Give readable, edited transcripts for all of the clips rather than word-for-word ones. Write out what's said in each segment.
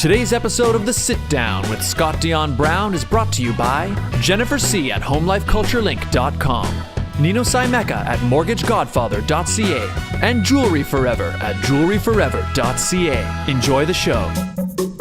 Today's episode of The Sit Down with Scott Dion Brown is brought to you by Jennifer C. at HomeLifeCultureLink.com, Nino Simeka at MortgageGodfather.ca, and Jewelry Forever at JewelryForever.ca. Enjoy the show.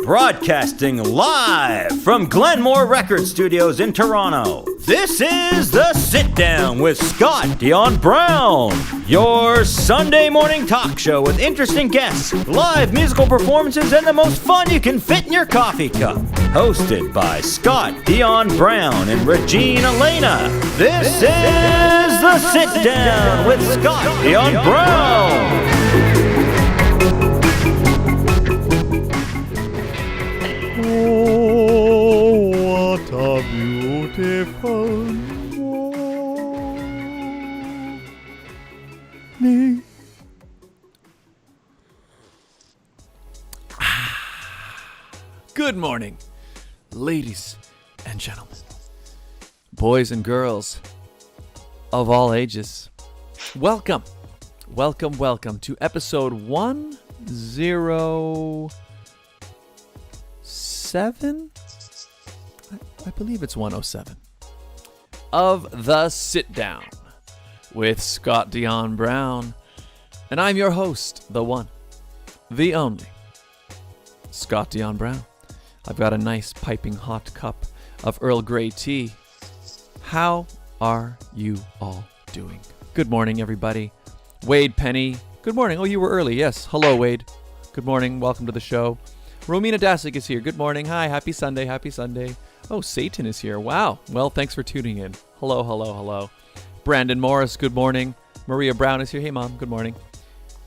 Broadcasting live from Glenmore Record Studios in Toronto, this is The Sit Down with Scott Dion Brown, your Sunday morning talk show with interesting guests, live musical performances, and the most fun you can fit in your coffee cup. Hosted by Scott Dion Brown and Regine Alaina, this is The Sit Down with Scott Dion Brown. Oh, what a beautiful morning. Good morning, ladies and gentlemen, boys and girls of all ages. Welcome to episode 107? I believe it's 107 of The Sit Down with Scott Dion Brown. And I'm your host, the one, the only, Scott Dion Brown. I've got a nice piping hot cup of Earl Grey tea. How are you all doing? Good morning, everybody. Wade Penny, good morning. Oh, you were early. Yes. Hello, Wade. Good morning. Welcome to the show. Romina Dasic is here. Good morning. Hi. Happy Sunday. Happy Sunday. Oh, Satan is here. Wow. Well, thanks for tuning in. Hello. Brandon Morris, good morning. Maria Brown is here. Hey, Mom. Good morning.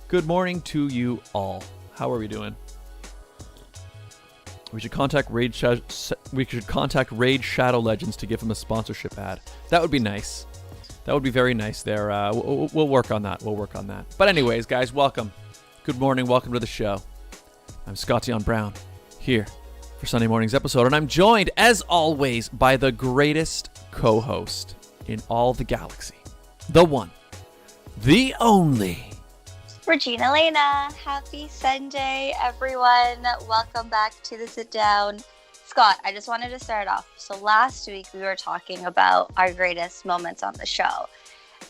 Good morning to you all. How are we doing? We should contact Raid Shadow Legends to give him a sponsorship ad. That would be nice. That would be very nice there. We'll work on that. But anyways, guys, welcome. Good morning. Welcome to the show. I'm Scott Dion Brown, here for Sunday morning's episode, and I'm joined, as always, by the greatest co-host in all the galaxy. The one, the only, Regine Alaina. Happy Sunday, everyone. Welcome back to The Sit Down. Scott, I just wanted to start off. So last week we were talking about our greatest moments on the show.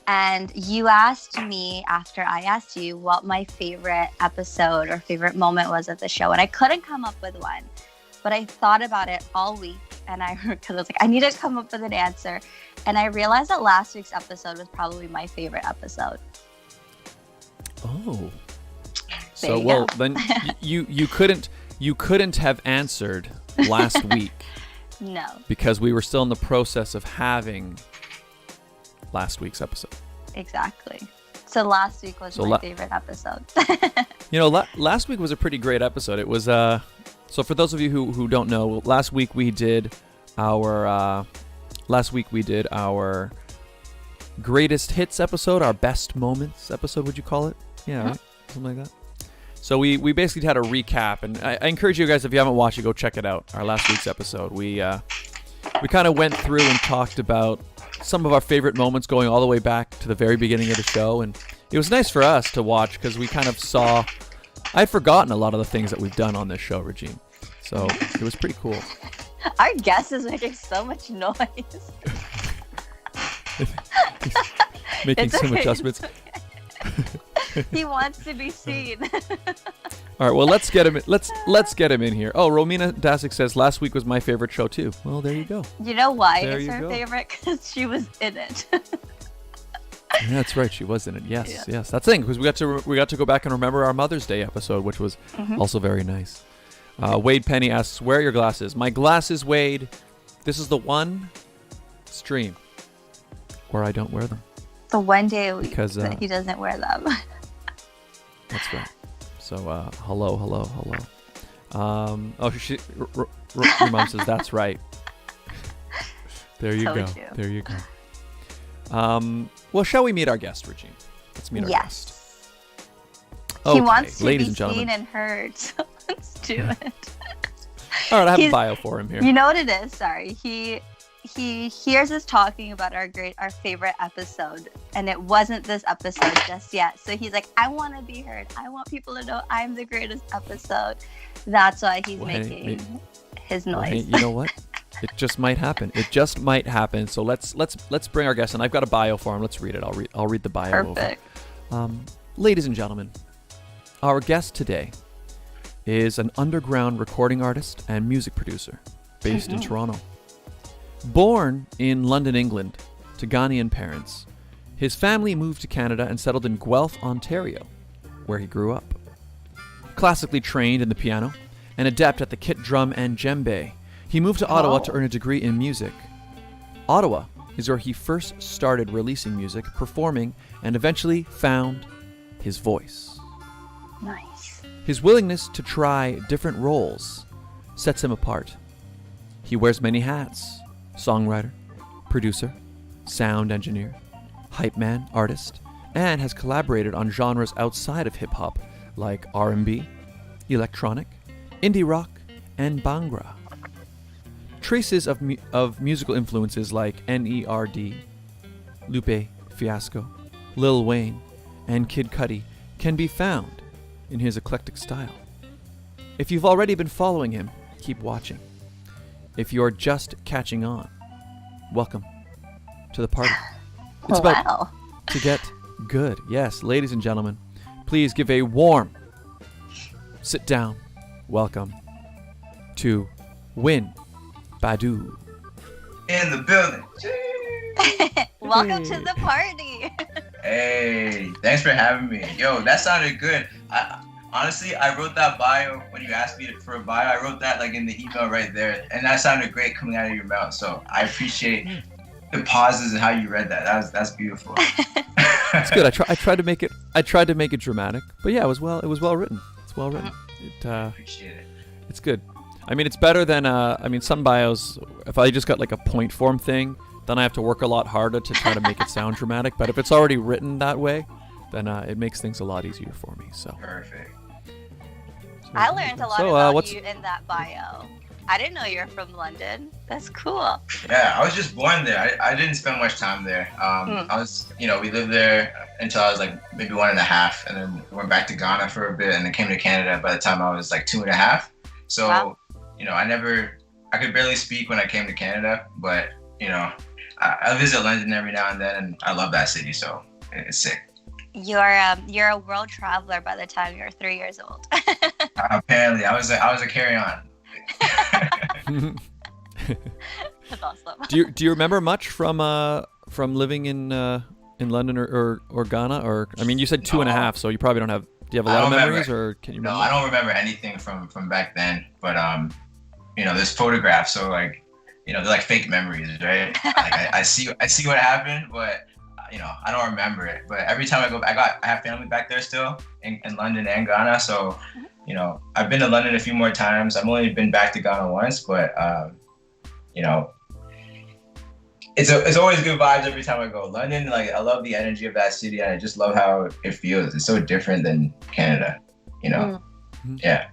And you asked me, after I asked you, what my favorite episode or favorite moment was of the show. And I couldn't come up with one. But I thought about it all week. And because I was like, I need to come up with an answer. And I realized that last week's episode was probably my favorite episode. Oh. So, well, then you couldn't have answered last week. No. Because we were still in the process of having last week's episode. Exactly. So last week was my favorite episode. Last week was a pretty great episode. It was so for those of you who don't know, last week we did our greatest hits episode, our best moments episode, would you call it? Yeah, right? Something like that. So we basically had a recap, and I encourage you guys, if you haven't watched it, go check it out. Our last week's episode, we kind of went through and talked about some of our favorite moments going all the way back to the very beginning of the show, and it was nice for us to watch because we kind of saw, I'd forgotten a lot of the things that we've done on this show, Regine. So it was pretty cool. Our guest is making so much noise. Making some adjustments. He wants to be seen. All right, well, let's get him in here. Oh, Romina Dasic says last week was my favorite show too. Well, there you go. You know why it's her favorite? Because she was in it. Yeah, that's right. She was in it. Yes. That's the thing, because we got to go back and remember our Mother's Day episode, which was also very nice. Wade Penny asks, "Where are your glasses?" My glasses, Wade. This is the one stream where I don't wear them. The one day a week that he doesn't wear them. That's right. So, hello. Your mom says, that's right. There you go. There you go. Well, shall we meet our guest, Regine? Let's meet our guest. He wants to be seen and heard, so let's do it. All right, I have a bio for him here. You know what it is? Sorry. he hears us talking about our favorite episode, and it wasn't this episode just yet. So he's like, I want to be heard. I want people to know I'm the greatest episode. That's why he's making his noise. Hey, you know what? It just might happen. It just might happen. So let's bring our guest in. I've got a bio for him. Let's read it. I'll read the bio. Perfect. Over. Ladies and gentlemen, our guest today is an underground recording artist and music producer based in Toronto. Born in London, England, to Ghanaian parents, his family moved to Canada and settled in Guelph, Ontario, where he grew up. Classically trained in the piano and adept at the kit drum and djembe, he moved to Ottawa to earn a degree in music. Ottawa is where he first started releasing music, performing, and eventually found his voice. Nice. His willingness to try different roles sets him apart. He wears many hats: songwriter, producer, sound engineer, hypeman, artist, and has collaborated on genres outside of hip-hop like R&B, electronic, indie rock, and Bhangra. Traces of musical influences like Nerd, Lupe Fiasco, Lil Wayne, and Kid Cudi can be found in his eclectic style. If you've already been following him, keep watching. If you're just catching on, welcome to the party. It's about to get good. Yes, ladies and gentlemen, please give a warm sit down welcome to Wynne Badoe. In the building. Welcome to the party. Hey, thanks for having me. Yo, that sounded good. Honestly, I wrote that bio when you asked me for a bio. I wrote that like in the email right there, and that sounded great coming out of your mouth. So I appreciate the pauses and how you read that. That's beautiful. It's good. I tried to make it dramatic, but yeah, it was well written. It's well written. Appreciate it. It's good. I mean, it's better than some bios. If I just got like a point form thing, then I have to work a lot harder to try to make it sound dramatic. But if it's already written that way, then it makes things a lot easier for me. So perfect. I learned a lot about you in that bio. I didn't know you were from London. That's cool. Yeah, I was just born there. I didn't spend much time there. I was, we lived there until I was like maybe 1.5, and then went back to Ghana for a bit, and then came to Canada by the time I was like 2.5. So, wow. I could barely speak when I came to Canada, but, I visit London every now and then, and I love that city, so it's sick. You're a world traveler by the time you're 3 years old. Apparently, I was a carry-on. That's awesome. Do you remember much from living in London or Ghana? Or I mean, you said 2.5, so you probably don't have. Do you have a lot of memories, or can you remember? No, I don't remember anything from back then. But there's photographs, so like, they're like fake memories, right? Like I see what happened, but I don't remember it. But every time I go, I have family back there still in London and Ghana, so. I've been to London a few more times. I've only been back to Ghana once, but it's always good vibes every time I go. London, like, I love the energy of that city, and I just love how it feels. It's so different than Canada, Mm-hmm. Yeah.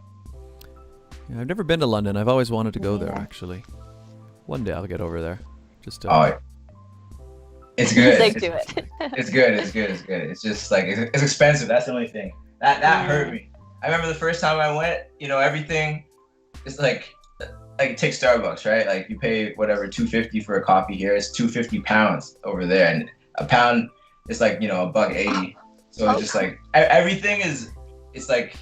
I've never been to London. I've always wanted to go there, actually. One day I'll get over there. Just it's good. Stick to it. It's good. It's just like it's expensive. That's the only thing that hurt me. I remember the first time I went, everything is like take Starbucks, right? Like you pay whatever $2.50 for a coffee here. It's £2.50 over there, and a pound is like $1.80. So it's just like everything is. It's like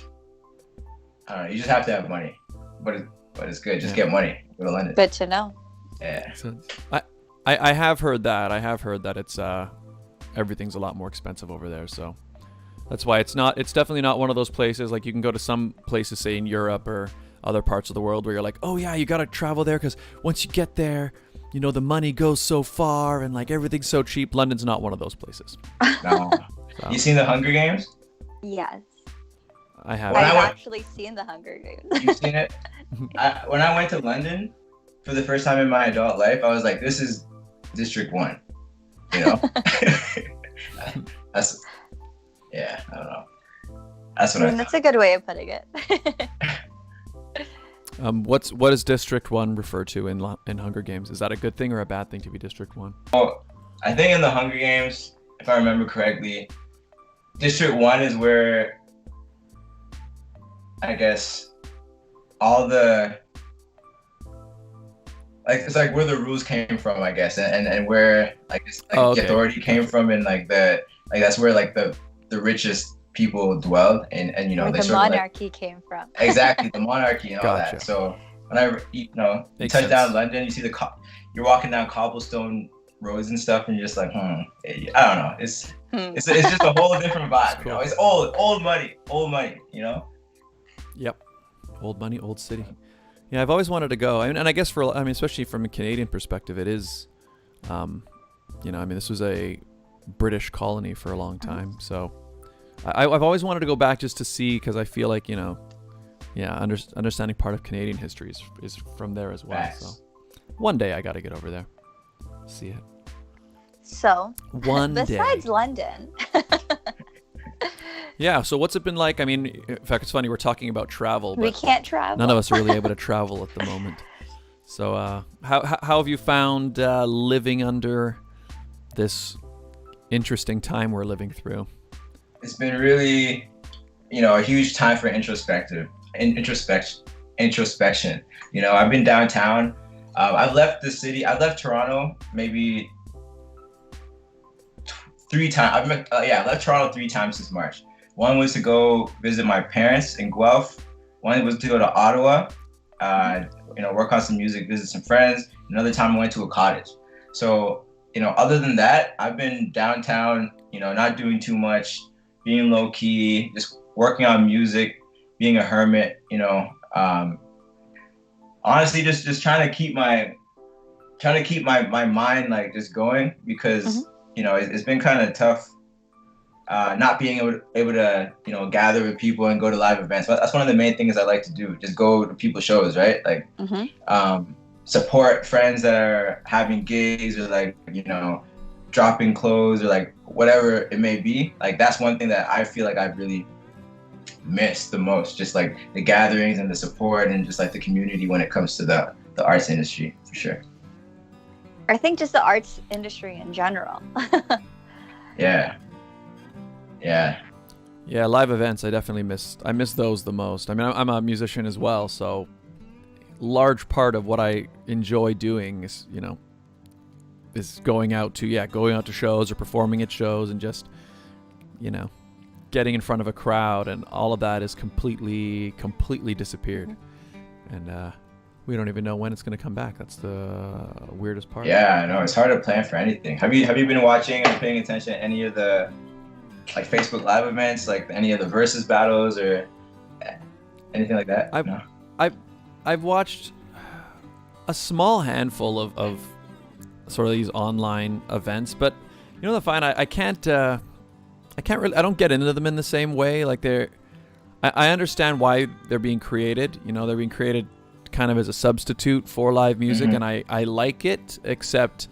I don't know. You just have to have money, but it's good. Just get money. Go to London. Good to know. Yeah. I have heard that. It's everything's a lot more expensive over there. So. That's why it's definitely not one of those places like you can go to some places, say in Europe or other parts of the world, where you're like, oh yeah, you got to travel there because once you get there, the money goes so far and like everything's so cheap. London's not one of those places. No. You seen the Hunger Games? Yes. I have. I've actually seen the Hunger Games. You've seen it? When I went to London for the first time in my adult life, I was like, this is District 1. That's... Yeah, I don't know. That's what I that's a good way of putting it. What does District 1 refer to in Hunger Games? Is that a good thing or a bad thing to be District 1? Well, I think in the Hunger Games, if I remember correctly, District 1 is where, I guess, all the, like, it's like where the rules came from, I guess, and where, like, it's, like, the authority came from, and like that's where like the richest people dwelled, and you know, where they the sort of, monarchy like, came from. exactly, the monarchy and all Gotcha. that. So whenever you Makes touch sense. down London, you see you're walking down cobblestone roads and stuff, and you're just like, I don't know, it's just a whole different vibe. Cool. You know, it's old money, you know. Yep. Old money, old city. Yeah, I've always wanted to go. And I guess especially from a Canadian perspective, it is, this was a British colony for a long time. So I've always wanted to go back just to see, because I feel like, understanding part of Canadian history is from there as well. Nice. So one day I got to get over there, see it. So, Besides besides London. Yeah, so what's it been like? I mean, in fact, it's funny, we're talking about travel, but We can't travel. none of us are really able to travel at the moment. So how have you found living under this interesting time we're living through? It's been really, a huge time for introspection. You know, I've been downtown. I've left the city. I've left Toronto maybe 3 times. I left Toronto 3 times since March. One was to go visit my parents in Guelph. One was to go to Ottawa, work on some music, visit some friends. Another time I went to a cottage. So, other than that, I've been downtown, not doing too much, being low key, just working on music, being a hermit, honestly, just trying to keep my mind like just going, because it's been kind of tough not being able to gather with people and go to live events. But that's one of the main things I like to do, just go to people's shows, right? Like support friends that are having gigs, or like dropping clothes, or like whatever it may be. Like that's one thing that I feel like I've really missed the most, just like the gatherings and the support and just like the community when it comes to the arts industry, for sure. I think just the arts industry in general. Yeah, live events I definitely missed. I miss those the most. I mean, I'm a musician as well, so large part of what I enjoy doing is going out to shows or performing at shows, and just getting in front of a crowd, and all of that is completely disappeared. And we don't even know when it's going to come back. That's the weirdest part. Yeah, I know, it's hard to plan for anything. Have you been watching and paying attention to any of the like Facebook live events, like any of the versus battles or anything like that? I've watched a small handful of sort of these online events, but I can't really, I don't get into them in the same way. Like I understand why they're being created. They're being created kind of as a substitute for live music, and I like it, except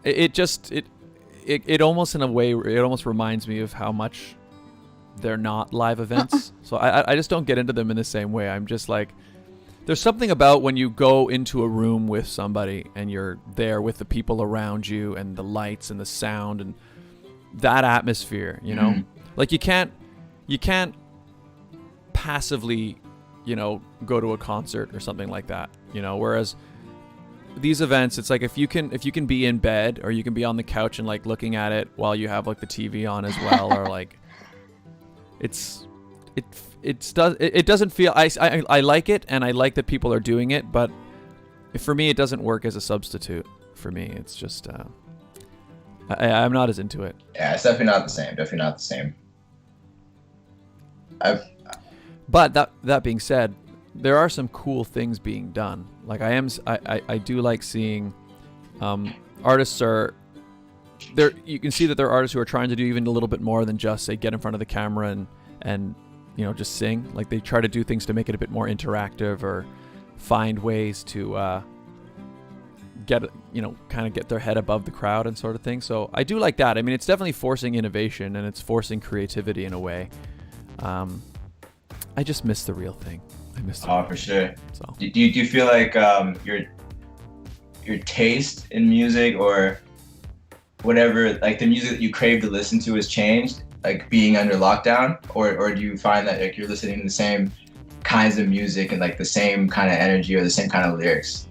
it almost, in a way, it almost reminds me of how much they're not live events. So I just don't get into them in the same way. I'm just like, there's something about when you go into a room with somebody and you're there with the people around you and the lights and the sound and that atmosphere, like you can't passively, go to a concert or something like that, whereas these events, it's like if you can be in bed, or you can be on the couch and like looking at it while you have like the TV on as well, or like it doesn't feel, I like it, and I like that people are doing it, but for me it doesn't work as a substitute. For me, it's just I'm not as into it. Yeah, it's definitely not the same. But that being said, there are some cool things being done. Like I do like seeing artists are there. You can see that there are artists who are trying to do even a little bit more than just say get in front of the camera and just sing. Like they try to do things to make it a bit more interactive, or find ways to get their head above the crowd and sort of thing. So I do like that. I mean, it's definitely forcing innovation, and it's forcing creativity in a way. I just miss the real thing. I miss the Oh, radio. for sure. So Do you feel like your taste in music or whatever, like the music that you crave to listen to has changed, like being under lockdown, or do you find that like you're listening to the same kinds of music and like the same kind of energy or the same kind of lyrics?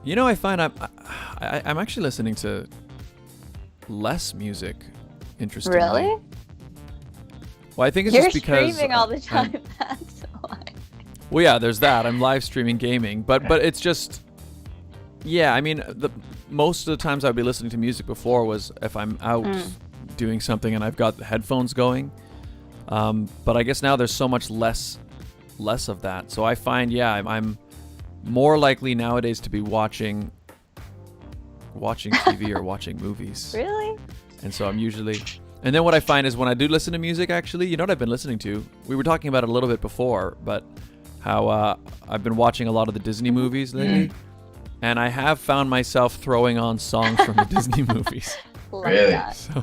you know, I find I'm actually listening to less music. Interestingly. Really? Well, I think it's You're just because streaming all the I'm- time. That's why. Well, yeah, there's that. I'm live streaming gaming, but it's just, yeah. I mean, most of the times I'd be listening to music before was if I'm out doing something and I've got the headphones going. But I guess now there's so much less of that. So I find, yeah, I'm more likely nowadays to be watching TV or watching movies. Really? And so I'm usually, and then what I find is when I do listen to music, actually, you know what I've been listening to? We were talking about it a little bit before, but how I've been watching a lot of the Disney movies lately, and I have found myself throwing on songs from the Disney movies. Love Really? that. So,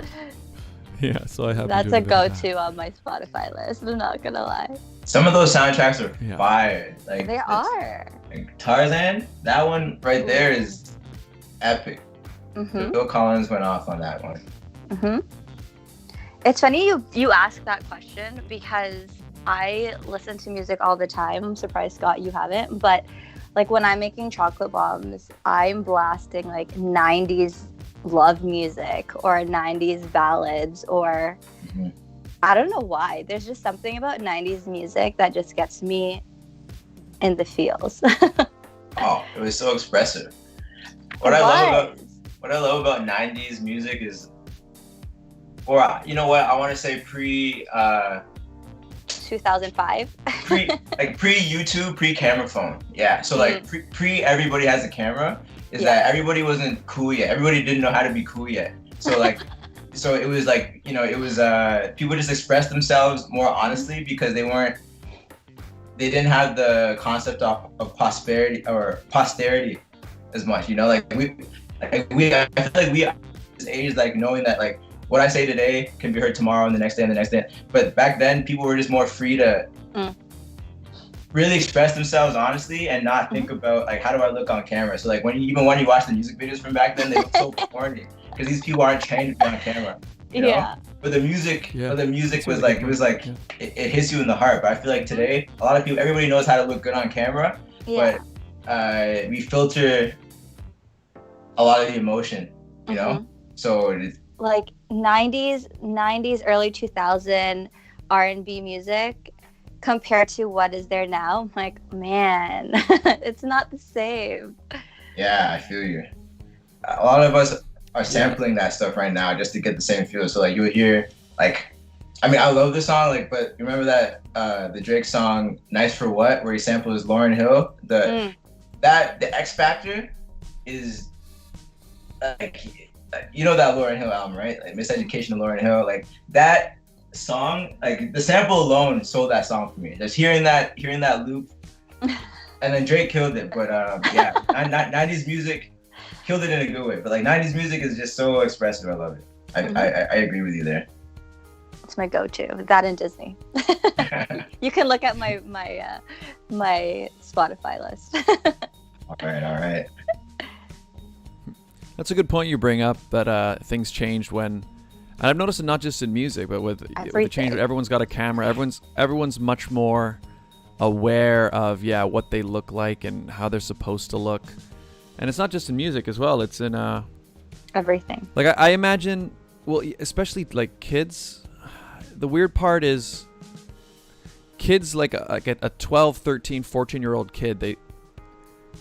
yeah, so I have. That's a go-to on my Spotify list. I'm not gonna lie. Some of those soundtracks are Yeah. fire. Like They are. like Tarzan, that one right there is epic. Mhm. Phil Collins went off on that one. Mhm. It's funny you ask that question because I listen to music all the time. I'm surprised, Scott, you haven't. But like when I'm making chocolate bombs, I'm blasting like 90s love music or 90s ballads or Mhm. I don't know why. There's just something about 90s music that just gets me in the feels. Oh, it was so expressive. What I love about 90s music is, or you know what, I want to say pre 2005. pre YouTube, pre camera phone. Yeah. So like pre everybody has a camera is that everybody wasn't cool yet. Everybody didn't know how to be cool yet. So like so it was like, you know, it was people just expressed themselves more honestly because they didn't have the concept of posterity as much, you know, like I feel like we at this age, like knowing that like what I say today can be heard tomorrow and the next day and the next day. But back then people were just more free to really express themselves honestly and not think about like, how do I look on camera? So like when you watch the music videos from back then, they look so corny because these people aren't trained to be on camera. You know? Yeah. But the music was That's like, really it was like, it hits you in the heart. But I feel like today, a lot of people, everybody knows how to look good on camera, Yeah. but we filter a lot of the emotion, you know? So it's, Like 90s, early 2000 R&B music compared to what is there now. I'm like, man, it's not the same. yeah, I feel you. A lot of us are sampling that stuff right now just to get the same feel. So like you would hear like, I mean, I love the song, like, but you remember that the Drake song "Nice for What," where he samples Lauryn Hill. The X Factor is like, you know that Lauryn Hill album, right? Like Miseducation of Lauryn Hill, like that song, like the sample alone sold that song for me. Just hearing that loop, and then Drake killed it. But yeah, 90s music killed it in a good way. But like 90s music is just so expressive. I love it. I agree with you there. It's my go-to. That and Disney. You can look at my Spotify list. All right. That's a good point you bring up, that things changed when, and I've noticed it not just in music, but with the change. Everyone's got a camera. Everyone's much more aware of what they look like and how they're supposed to look, and it's not just in music as well. It's in Everything. like I imagine, well, especially like kids. The weird part is kids like a 12, 13, 14-year-old kid.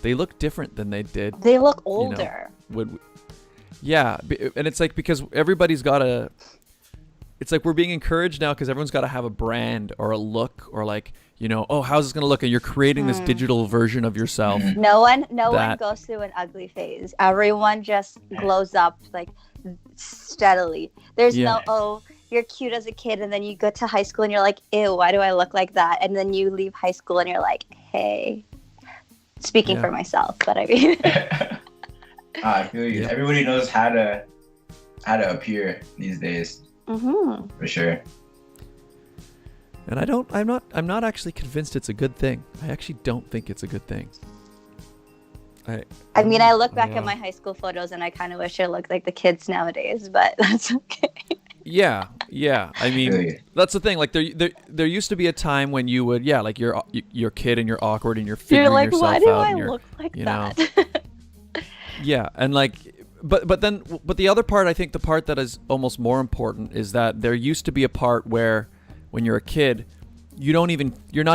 They look different than they did. They look older. And it's like because everybody's got it's like we're being encouraged now because everyone's got to have a brand or a look or like, you know, oh, how's this gonna look, and you're creating this digital version of yourself. No one goes through an ugly phase. Everyone just glows up like steadily. There's no, oh, you're cute as a kid and then you go to high school and you're like, ew, why do I look like that? And then you leave high school and you're like, hey, speaking for myself, but I mean I feel you. Everybody knows how to appear these days. For sure. And I'm not actually convinced it's a good thing. I actually don't think it's a good thing. I mean, I look back at my high school photos and I kind of wish I looked like the kids nowadays, but that's okay. Yeah. I mean, that's the thing. Like there used to be a time when you would, like you're a kid and you're awkward and you're figuring like, yourself why do out. I And look like you that? know, yeah, and like, but the other part, I think the part that is almost more important is that there used to be a part where, when you're a kid, you're not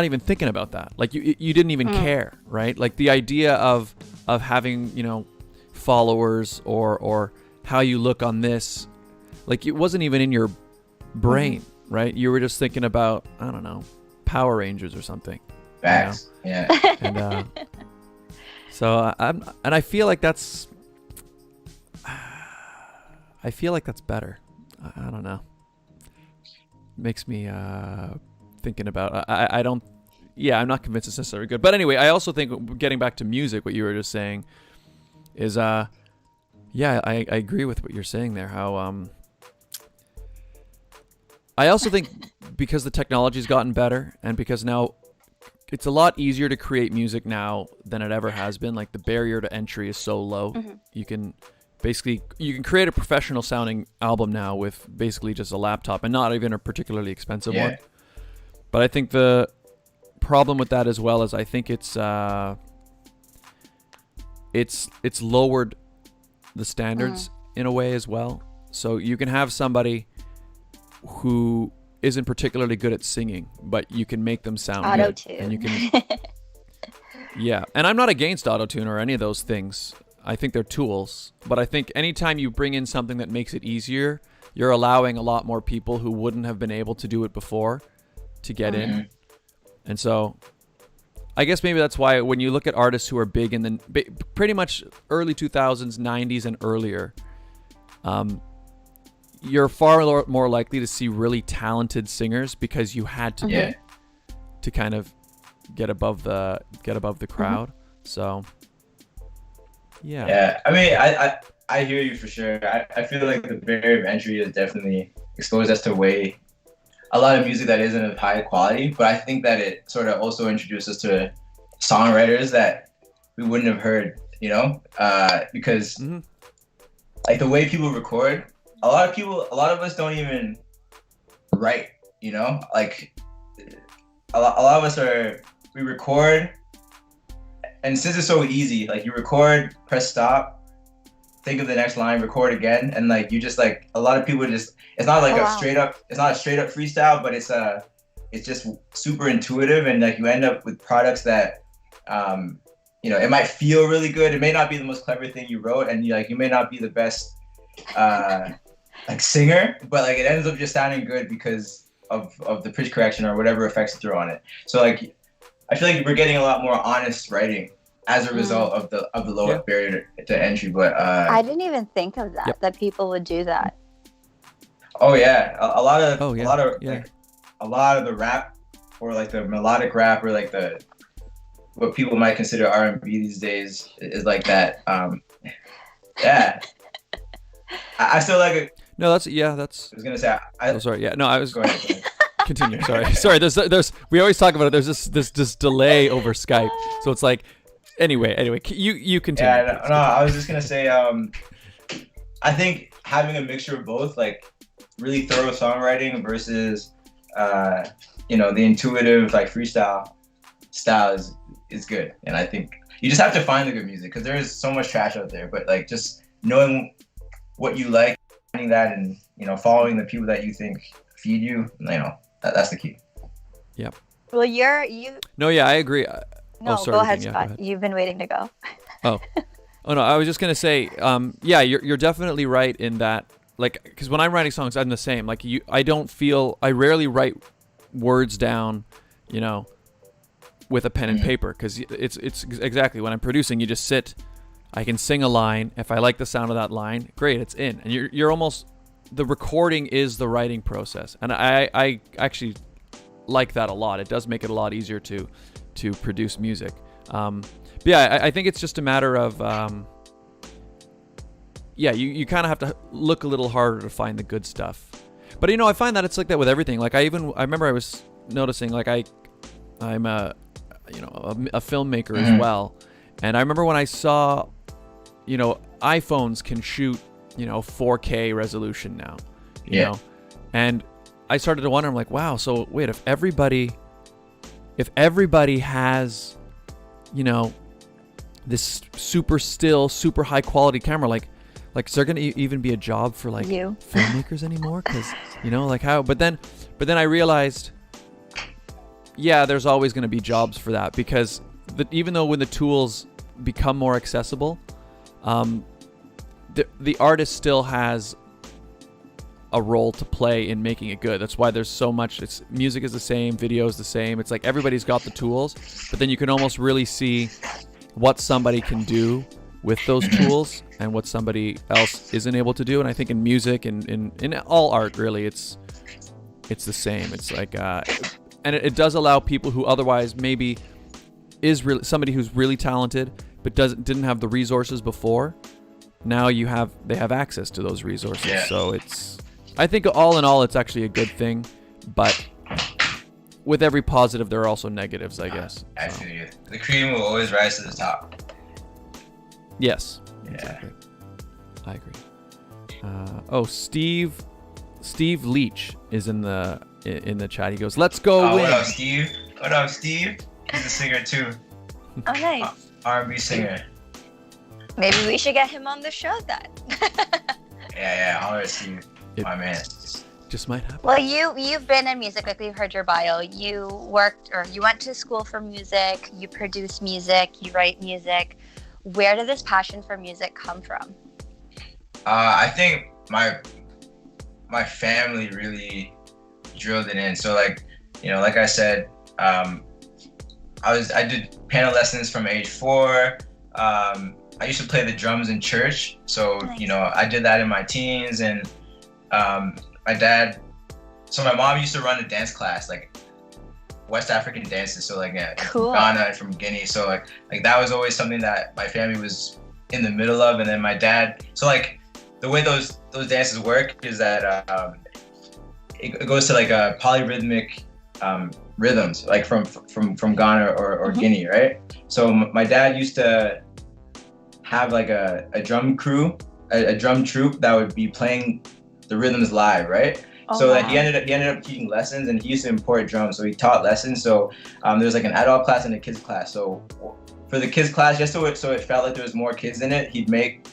even thinking about that. Like you didn't even care, right? Like the idea of having, followers or how you look on this, like it wasn't even in your brain, right? You were just thinking about, I don't know, Power Rangers or something. Facts. Yeah. And so I feel like that's better. I don't know. Makes me thinking about I'm not convinced it's necessarily good. But anyway, I also think, getting back to music, what you were just saying is I agree with what you're saying there, how I also think because the technology's gotten better, and because now it's a lot easier to create music now than it ever has been. Like the barrier to entry is so low. You can create a professional sounding album now with basically just a laptop, and not even a particularly expensive one. But I think the problem with that as well is I think it's lowered the standards in a way as well. So you can have somebody who isn't particularly good at singing, but you can make them sound Auto-tune. good. And you can yeah, and I'm not against auto-tune or any of those things. I think they're tools, but I think anytime you bring in something that makes it easier, you're allowing a lot more people who wouldn't have been able to do it before to get in. And so I guess maybe that's why when you look at artists who are big in the pretty much early 2000s, 90s and earlier, you're far more likely to see really talented singers, because you had to to kind of get above the crowd. So yeah, I mean, I hear you for sure. I feel like the barrier of entry has definitely exposed us to a lot of music that isn't of high quality, but I think that it sort of also introduced us to songwriters that we wouldn't have heard, because like the way people record, a lot of us don't even write, like a lot of us we record, and since it's so easy, like you record, press stop, think of the next line, record again, and like you just, like, a lot of people just, it's not like it's not a straight up freestyle, but it's just super intuitive, and like you end up with products that it might feel really good, it may not be the most clever thing you wrote, and you may not be the best like singer, but like it ends up just sounding good because of the pitch correction or whatever effects you throw on it. So like I feel like we're getting a lot more honest writing as a result of the lower barrier to entry. But I didn't even think of that, that people would do that. Oh yeah, a lot of the rap, or like the melodic rap, or like what people might consider R&B these days is like that. I still like it. No, that's. I was gonna say. Sorry. Yeah. No, I was. Go ahead. Continue. Sorry. There's. We always talk about it. There's this delay over Skype, so it's like. Anyway. You continue. Yeah. No. I was just gonna say. I think having a mixture of both, like really thorough songwriting versus, the intuitive like freestyle style is good. And I think you just have to find the good music, because there is so much trash out there. But like just knowing what you like, finding that, and following the people that you think feed you, that's the key. Yeah. Well, No, yeah, I agree. No, sorry, go ahead, Regine, Scott. go ahead. You've been waiting to go. Oh no, I was just gonna say, you're definitely right in that, like, because when I'm writing songs, I'm the same. Like I rarely write words down, with a pen and paper, because it's exactly when I'm producing, you just sit. I can sing a line. If I like the sound of that line, great, it's in. And you're almost, the recording is the writing process, and I actually like that a lot. It does make it a lot easier to produce music. But yeah, I think it's just a matter of you kind of have to look a little harder to find the good stuff. But I find that it's like that with everything. Like I remember I was noticing, like I'm a filmmaker as well, and I remember when I saw, iPhones can shoot 4K resolution now, you know, and I started to wonder, I'm like, wow, so wait, if everybody has, this super still, super high quality camera, like is there gonna even be a job for like filmmakers anymore? Because like how? But then I realized, yeah, there's always gonna be jobs for that, because even though when the tools become more accessible, the artist still has a role to play in making it good. That's why there's so much. Music is the same, video is the same. It's like everybody's got the tools, but then you can almost really see what somebody can do with those tools and what somebody else isn't able to do. And I think in music and in all art, really, it's the same. It's like, and it does allow people who otherwise maybe is really somebody who's really talented but didn't have the resources before. Now they have access to those resources. Yeah. So I think all in all, it's actually a good thing, but with every positive, there are also negatives, I guess. I feel you. The cream will always rise to the top. Yes. Yeah. Exactly. I agree. Steve Leach is in the chat. He goes, "Let's go Wynne." What up, Steve? What up, Steve? He's a singer too. Oh, nice. R&B singer. Maybe we should get him on the show then. Yeah. All right, Steve. My man. Just might happen. Well, you've been in music, like we've heard your bio. You went to school for music. You produce music. You write music. Where did this passion for music come from? I think my family really drilled it in. So like I said, I did piano lessons from age 4. I used to play the drums in church. So Nice. I did that in my teens, and my mom used to run a dance class, like West African dances, so like Cool. from Ghana and from Guinea. So like that was always something that my family was in the middle of. And then my dad, so like the way those dances work is that it goes to like a polyrhythmic rhythms, like from Ghana or Guinea, right? So my dad used to have like a drum crew, a drum troupe that would be playing the rhythms live, right? So wow. like he ended up teaching lessons, and he used to import drums, so he taught lessons. So there was like an adult class and a kids class. So for the kids class, just so it felt like there was more kids in it, he'd make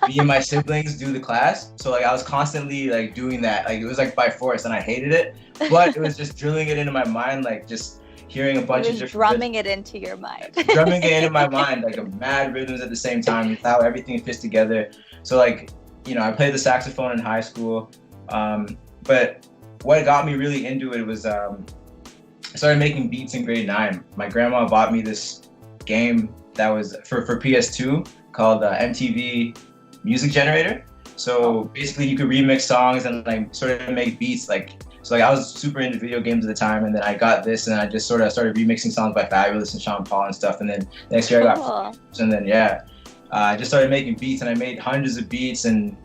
me and my siblings do the class. So like I was constantly like doing that, like it was like by force, and I hated it, but it was just drilling it into my mind, like just hearing a bunch of different drumming it into your mind. Drumming it into my mind, like a mad rhythms at the same time, how everything fits together. So like, I played the saxophone in high school, but what got me really into it was I started making beats in grade 9. My grandma bought me this game that was for PS2 called MTV Music Generator. So basically you could remix songs and like sort of make beats, so I was super into video games at the time, and then I got this, and I just sort of started remixing songs by Fabulous and Sean Paul and stuff. And then next year I got, and then I just started making beats, and I made hundreds of beats. And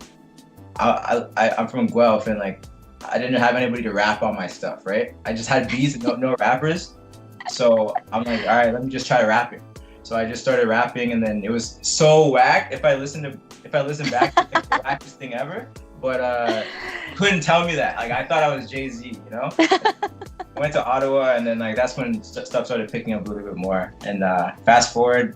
I'm from Guelph, and like I didn't have anybody to rap on my stuff, right? I just had beats and no rappers. So I'm like, all right, let me just try rapping. So I just started rapping, and then it was so whack. If I listen back, it's like the wackest thing ever. But couldn't tell me that. Like I thought I was Jay-Z, I went to Ottawa, and then like that's when stuff started picking up a little bit more. And fast forward,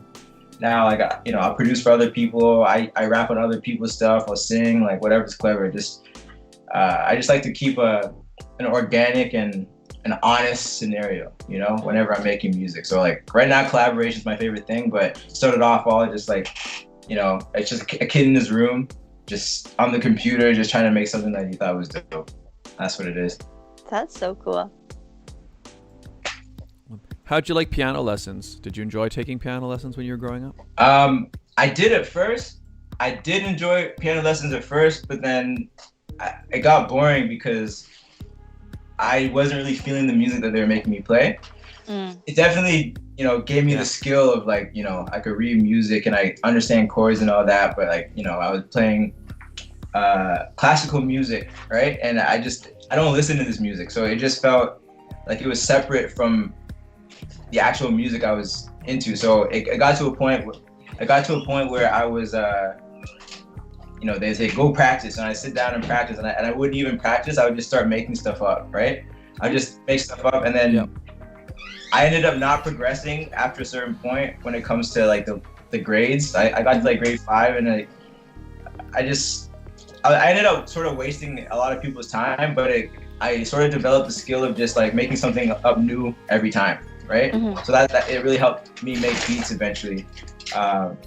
now like I produce for other people. I rap on other people's stuff. I'll sing, like whatever's clever. I just like to keep an organic and an honest scenario, whenever I'm making music. So like right now, collaboration is my favorite thing. But started off all just like, it's just a kid in his room, just on the computer, just trying to make something that he thought was dope. That's what it is. That's so cool. How'd you like piano lessons? Did you enjoy taking piano lessons when you were growing up? I did at first. I did enjoy piano lessons at first, but then it got boring because I wasn't really feeling the music that they were making me play. It definitely, gave me the skill of like, I could read music and I understand chords and all that, but like, I was playing classical music, right? And I don't listen to this music. So it just felt like it was separate from the actual music I was into. So it got to a point where I was they say go practice, and I sit down and practice, and I wouldn't even practice. I would just start making stuff up, right? I would just make stuff up, and then I ended up not progressing after a certain point when it comes to like the grades. I got to like grade 5, and I ended up sort of wasting a lot of people's time, but I sort of developed the skill of just like making something up new every time, right? Mm-hmm. So that it really helped me make beats eventually. So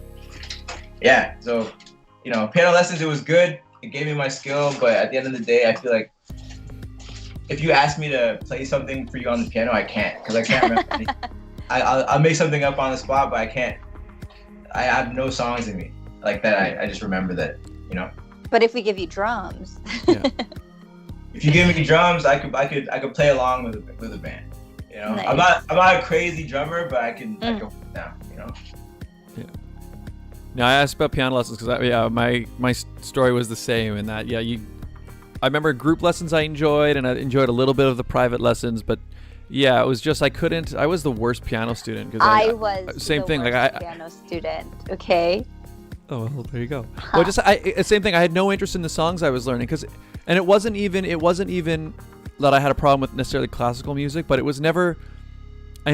piano lessons, it was good. It gave me my skill, but at the end of the day, I feel like if you ask me to play something for you on the piano, I can't, because I can't remember anything. I'll make something up on the spot, but I can't. I have no songs in me like that. I just remember that, But if we give you drums, if you give me drums, I could play along with a band. Nice. I'm not a crazy drummer, but I can hold it down. Yeah. Now I asked about piano lessons because my story was the same in that I remember group lessons I enjoyed, and I enjoyed a little bit of the private lessons, but it was just I was the worst piano student because I was same thing like piano student. Okay. Oh, well, there you go. Well, same thing. I had no interest in the songs I was learning and it wasn't even that I had a problem with necessarily classical music, but I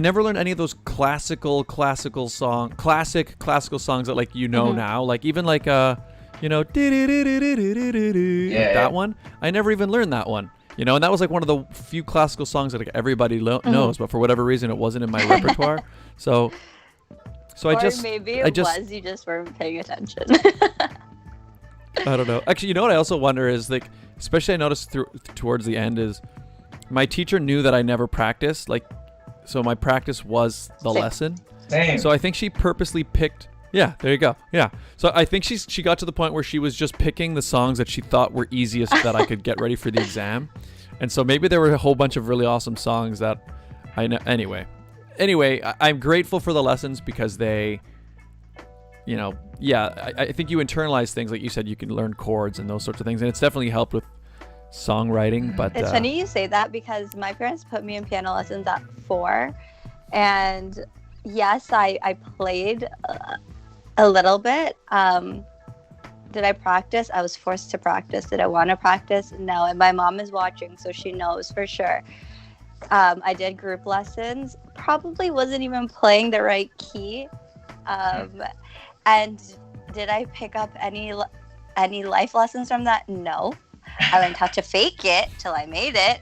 never learned any of those classic classical songs that like now, like even like that one. I never even learned that one, and that was like one of the few classical songs that like everybody knows, but for whatever reason it wasn't in my repertoire. So or maybe it was, you just weren't paying attention. I don't know. Actually, what I also wonder is like, especially I noticed towards the end is my teacher knew that I never practiced, like, so my practice was the lesson. Same. So I think she purposely picked. Yeah, there you go. Yeah. So I think she got to the point where she was just picking the songs that she thought were easiest that I could get ready for the exam. And so maybe there were a whole bunch of really awesome songs that I know. Anyway, I'm grateful for the lessons because they, I think you internalize things. Like you said, you can learn chords and those sorts of things. And it's definitely helped with songwriting. But it's funny you say that because my parents put me in piano lessons at 4. And yes, I played a little bit. Did I practice? I was forced to practice. Did I want to practice? No. And my mom is watching, so she knows for sure. I did group lessons. Probably wasn't even playing the right key. And did I pick up any life lessons from that? No. I learned how to fake it till I made it.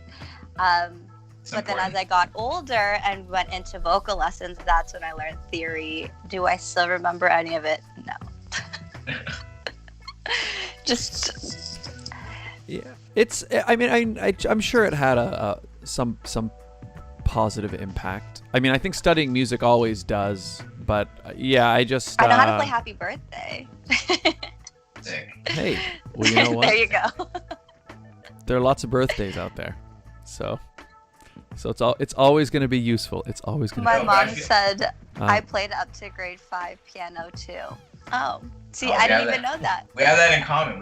But then as I got older and went into vocal lessons, that's when I learned theory. Do I still remember any of it? No. Just. Yeah. It's. I mean, I'm sure it had some positive impact. I mean, I think studying music always does, but I just. I know how to play Happy Birthday. Hey, well, you know what? There you go. There are lots of birthdays out there, so it's always going to be useful. It's always going to. My mom said I played up to grade 5 piano too. Oh, see, I didn't even know that. We have that in common.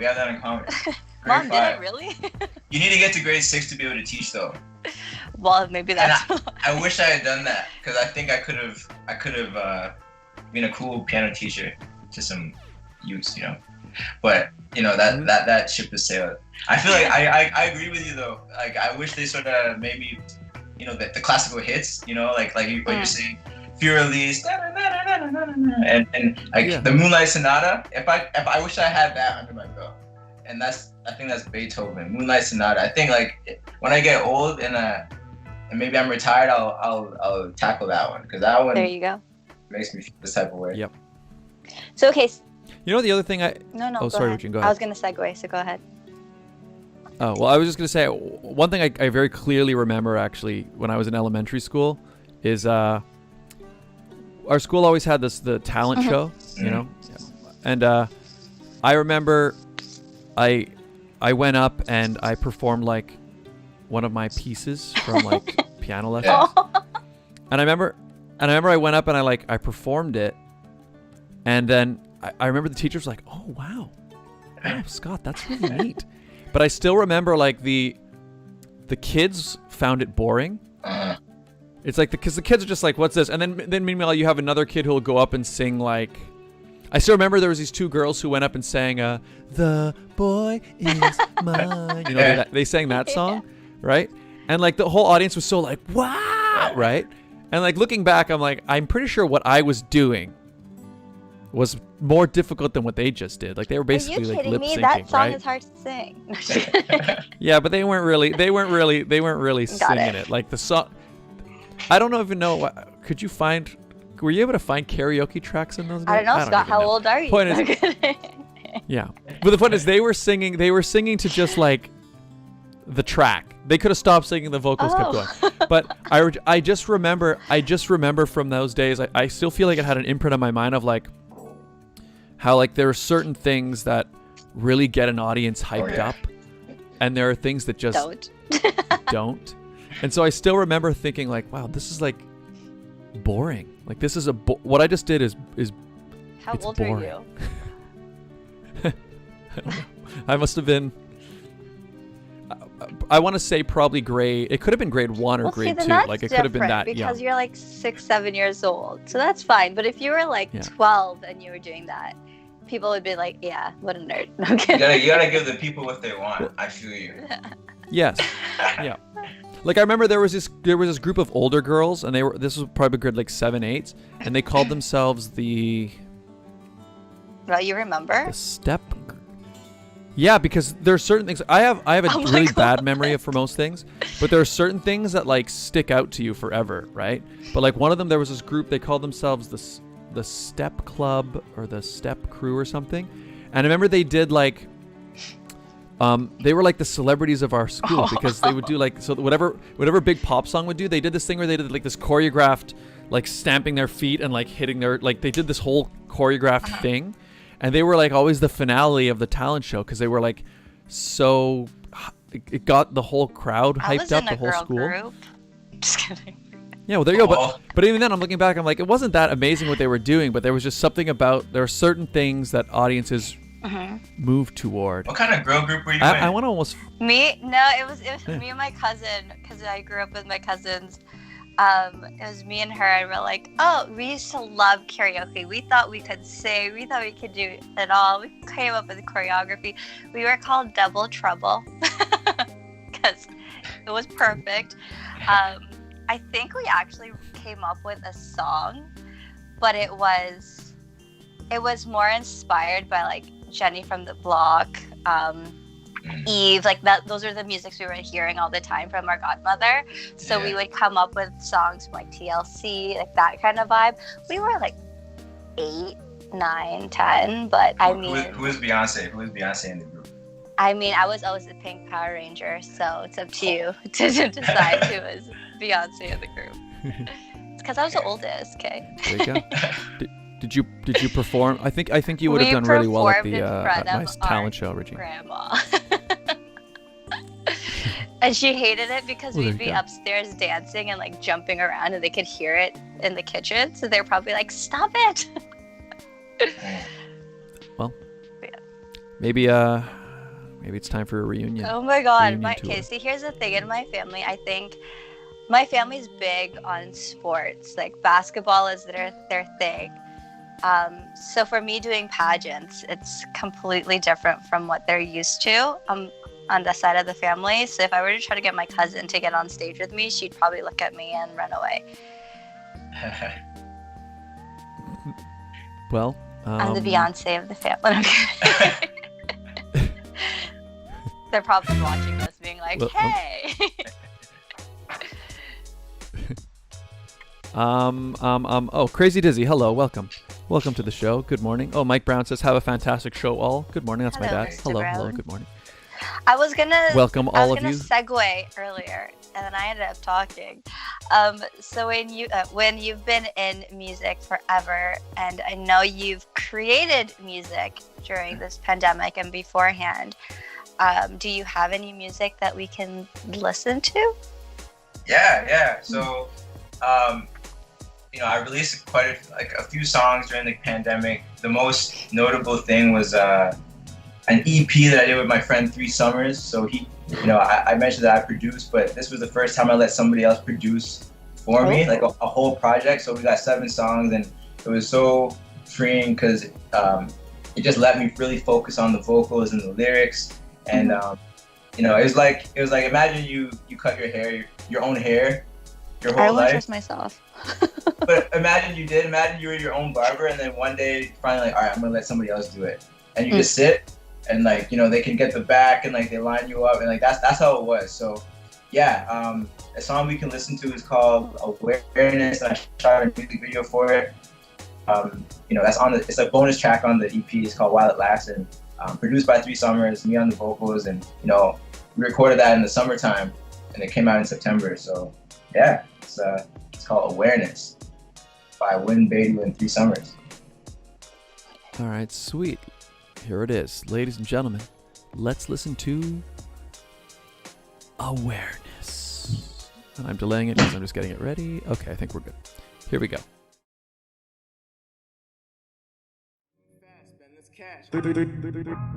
Mom, did it really? You need to get to grade 6 to be able to teach, though. Well, maybe that's. I wish I had done that because I think I could have been a cool piano teacher to some youths, But that ship has sailed. I feel like I agree with you though. Like I wish they sort of maybe, the classical hits, like what you're saying, Fear Release, and the Moonlight Sonata. If I wish I had that under my belt, and I think that's Beethoven, Moonlight Sonata. I think like when I get old and maybe I'm retired, I'll tackle that one because that one. There you go. Makes me feel this type of way. Yep. So okay. The other thing No. Oh, sorry, Regine, go ahead. I was gonna segue, so go ahead. Oh, well, I was just gonna say one thing I very clearly remember actually when I was in elementary school is our school always had the talent show, and I remember I went up and I performed like one of my pieces from like piano lessons, and I remember I went up and I performed it, and then I remember the teacher was like, "Oh wow, Scott, that's really neat." But I still remember like the kids found it boring. It's like because the kids are just like, what's this? And then meanwhile you have another kid who will go up and sing like, I still remember there was these two girls who went up and sang "The Boy Is Mine." You know, they sang that song, right? And like the whole audience was so like, wow, right? And like looking back, I'm like, I'm pretty sure what I was doing was more difficult than what they just did. Like they were basically like lip syncing, that song right? is hard to sing. Yeah, but they weren't really singing it. Like the song, I don't even know. Could you find? Were you able to find karaoke tracks in those days? I don't know, Scott. How old are you? Point is, yeah. But the point is, they were singing to just like the track. They could have stopped singing. The vocals kept going. But I just remember from those days. I still feel like it had an imprint on my mind of like how like there are certain things that really get an audience hyped up, and there are things that just don't. And so I still remember thinking like, wow, this is like boring. Like this is what I just did is How old boring. are you? I don't know. I must have been. I want to say probably grade. It could have been grade 1 or grade 2. Like it could have been that because young. you're like 6, 7 years old, so that's fine. But if you were like 12 and you were doing that, people would be like, "Yeah, what a nerd." Okay. You gotta give the people what they want. I feel you. Yes. Yeah. Like I remember there was this group of older girls, and this was probably grade like 7, 8, and they called themselves the. Well, you remember? The step. Yeah, because there are certain things I have a really bad memory for most things, but there are certain things that like stick out to you forever, right? But like one of them, there was this group, they called themselves the Step Club or the Step Crew or something, and I remember they did like. They were like the celebrities of our school because they would do like so whatever big pop song would do. They did this thing where they did like this choreographed like stamping their feet and like hitting their like they did this whole choreographed thing, and they were like always the finale of the talent show because they were like so it got the whole crowd hyped up, the whole school. Group. Just kidding. Yeah, well there you go. But even then I'm looking back, I'm like it wasn't that amazing what they were doing, but there was just something about there are certain things that audiences move toward. What kind of girl group were you in? I want to almost. Me? No, it was me and my cousin, because I grew up with my cousins. It was me and her, and we're like, oh, we used to love karaoke. We thought we could sing. We thought we could do it all. We came up with choreography. We were called Double Trouble because it was perfect. I think we actually came up with a song, but it was more inspired by like Jenny from the Block, Eve, like that. Those are the musics we were hearing all the time from our godmother. So we would come up with songs from like TLC, like that kind of vibe. We were like 8, 9, 10, but I mean, who is Beyonce? Who is Beyonce in the group? I mean, I was always the Pink Power Ranger, so it's up to you to decide who is Beyonce in the group. It's because I was the oldest. Okay. There you go. Did you perform? I think you would have done really well at the at my talent show, Regine. Grandma. And she hated it because we'd be upstairs dancing and like jumping around, and they could hear it in the kitchen. So they're probably like, "Stop it!" Well, maybe it's time for a reunion. Oh my God! See, here's the thing. In my family, I think my family's big on sports. Like basketball is their thing. So for me doing pageants, it's completely different from what they're used to on the side of the family. So if I were to try to get my cousin to get on stage with me, she'd probably look at me and run away. Well, I'm the Beyonce of the family. They're probably watching this being like, hey. Oh, Crazy Dizzy, hello, welcome to the show. Good morning. Oh, Mike Brown says, have a fantastic show all. Good morning, that's my dad. Mr. Brown. Hello, good morning. I was gonna welcome all of you. I was gonna segue earlier, and then I ended up talking. So when you've been in music forever, and I know you've created music during this pandemic and beforehand, do you have any music that we can listen to? Yeah. So, I released quite a few songs during the pandemic. The most notable thing was an EP that I did with my friend 3 Summers. So he, I mentioned that I produced, but this was the first time I let somebody else produce for me, like a whole project. So we got 7 songs, and it was so freeing because it just let me really focus on the vocals and the lyrics. And it was like imagine you cut your hair, your own hair, your whole life. I trust myself. But imagine you were your own barber, and then one day finally, all right, I'm gonna let somebody else do it, and you just sit, and they can get the back, and they line you up, and that's how it was. So yeah, a song we can listen to is called Awareness, and I shot a music video for it. That's it's a bonus track on the EP. It's called While It Lasts, and produced by 3 Summers, me on the vocals, and we recorded that in the summertime, and it came out in September. So yeah, it's called Awareness by Wynne Badoe and 3 Summers. All right, sweet. Here it is, ladies and gentlemen. Let's listen to Awareness. And I'm delaying it because I'm just getting it ready. Okay, I think we're good. Here we go.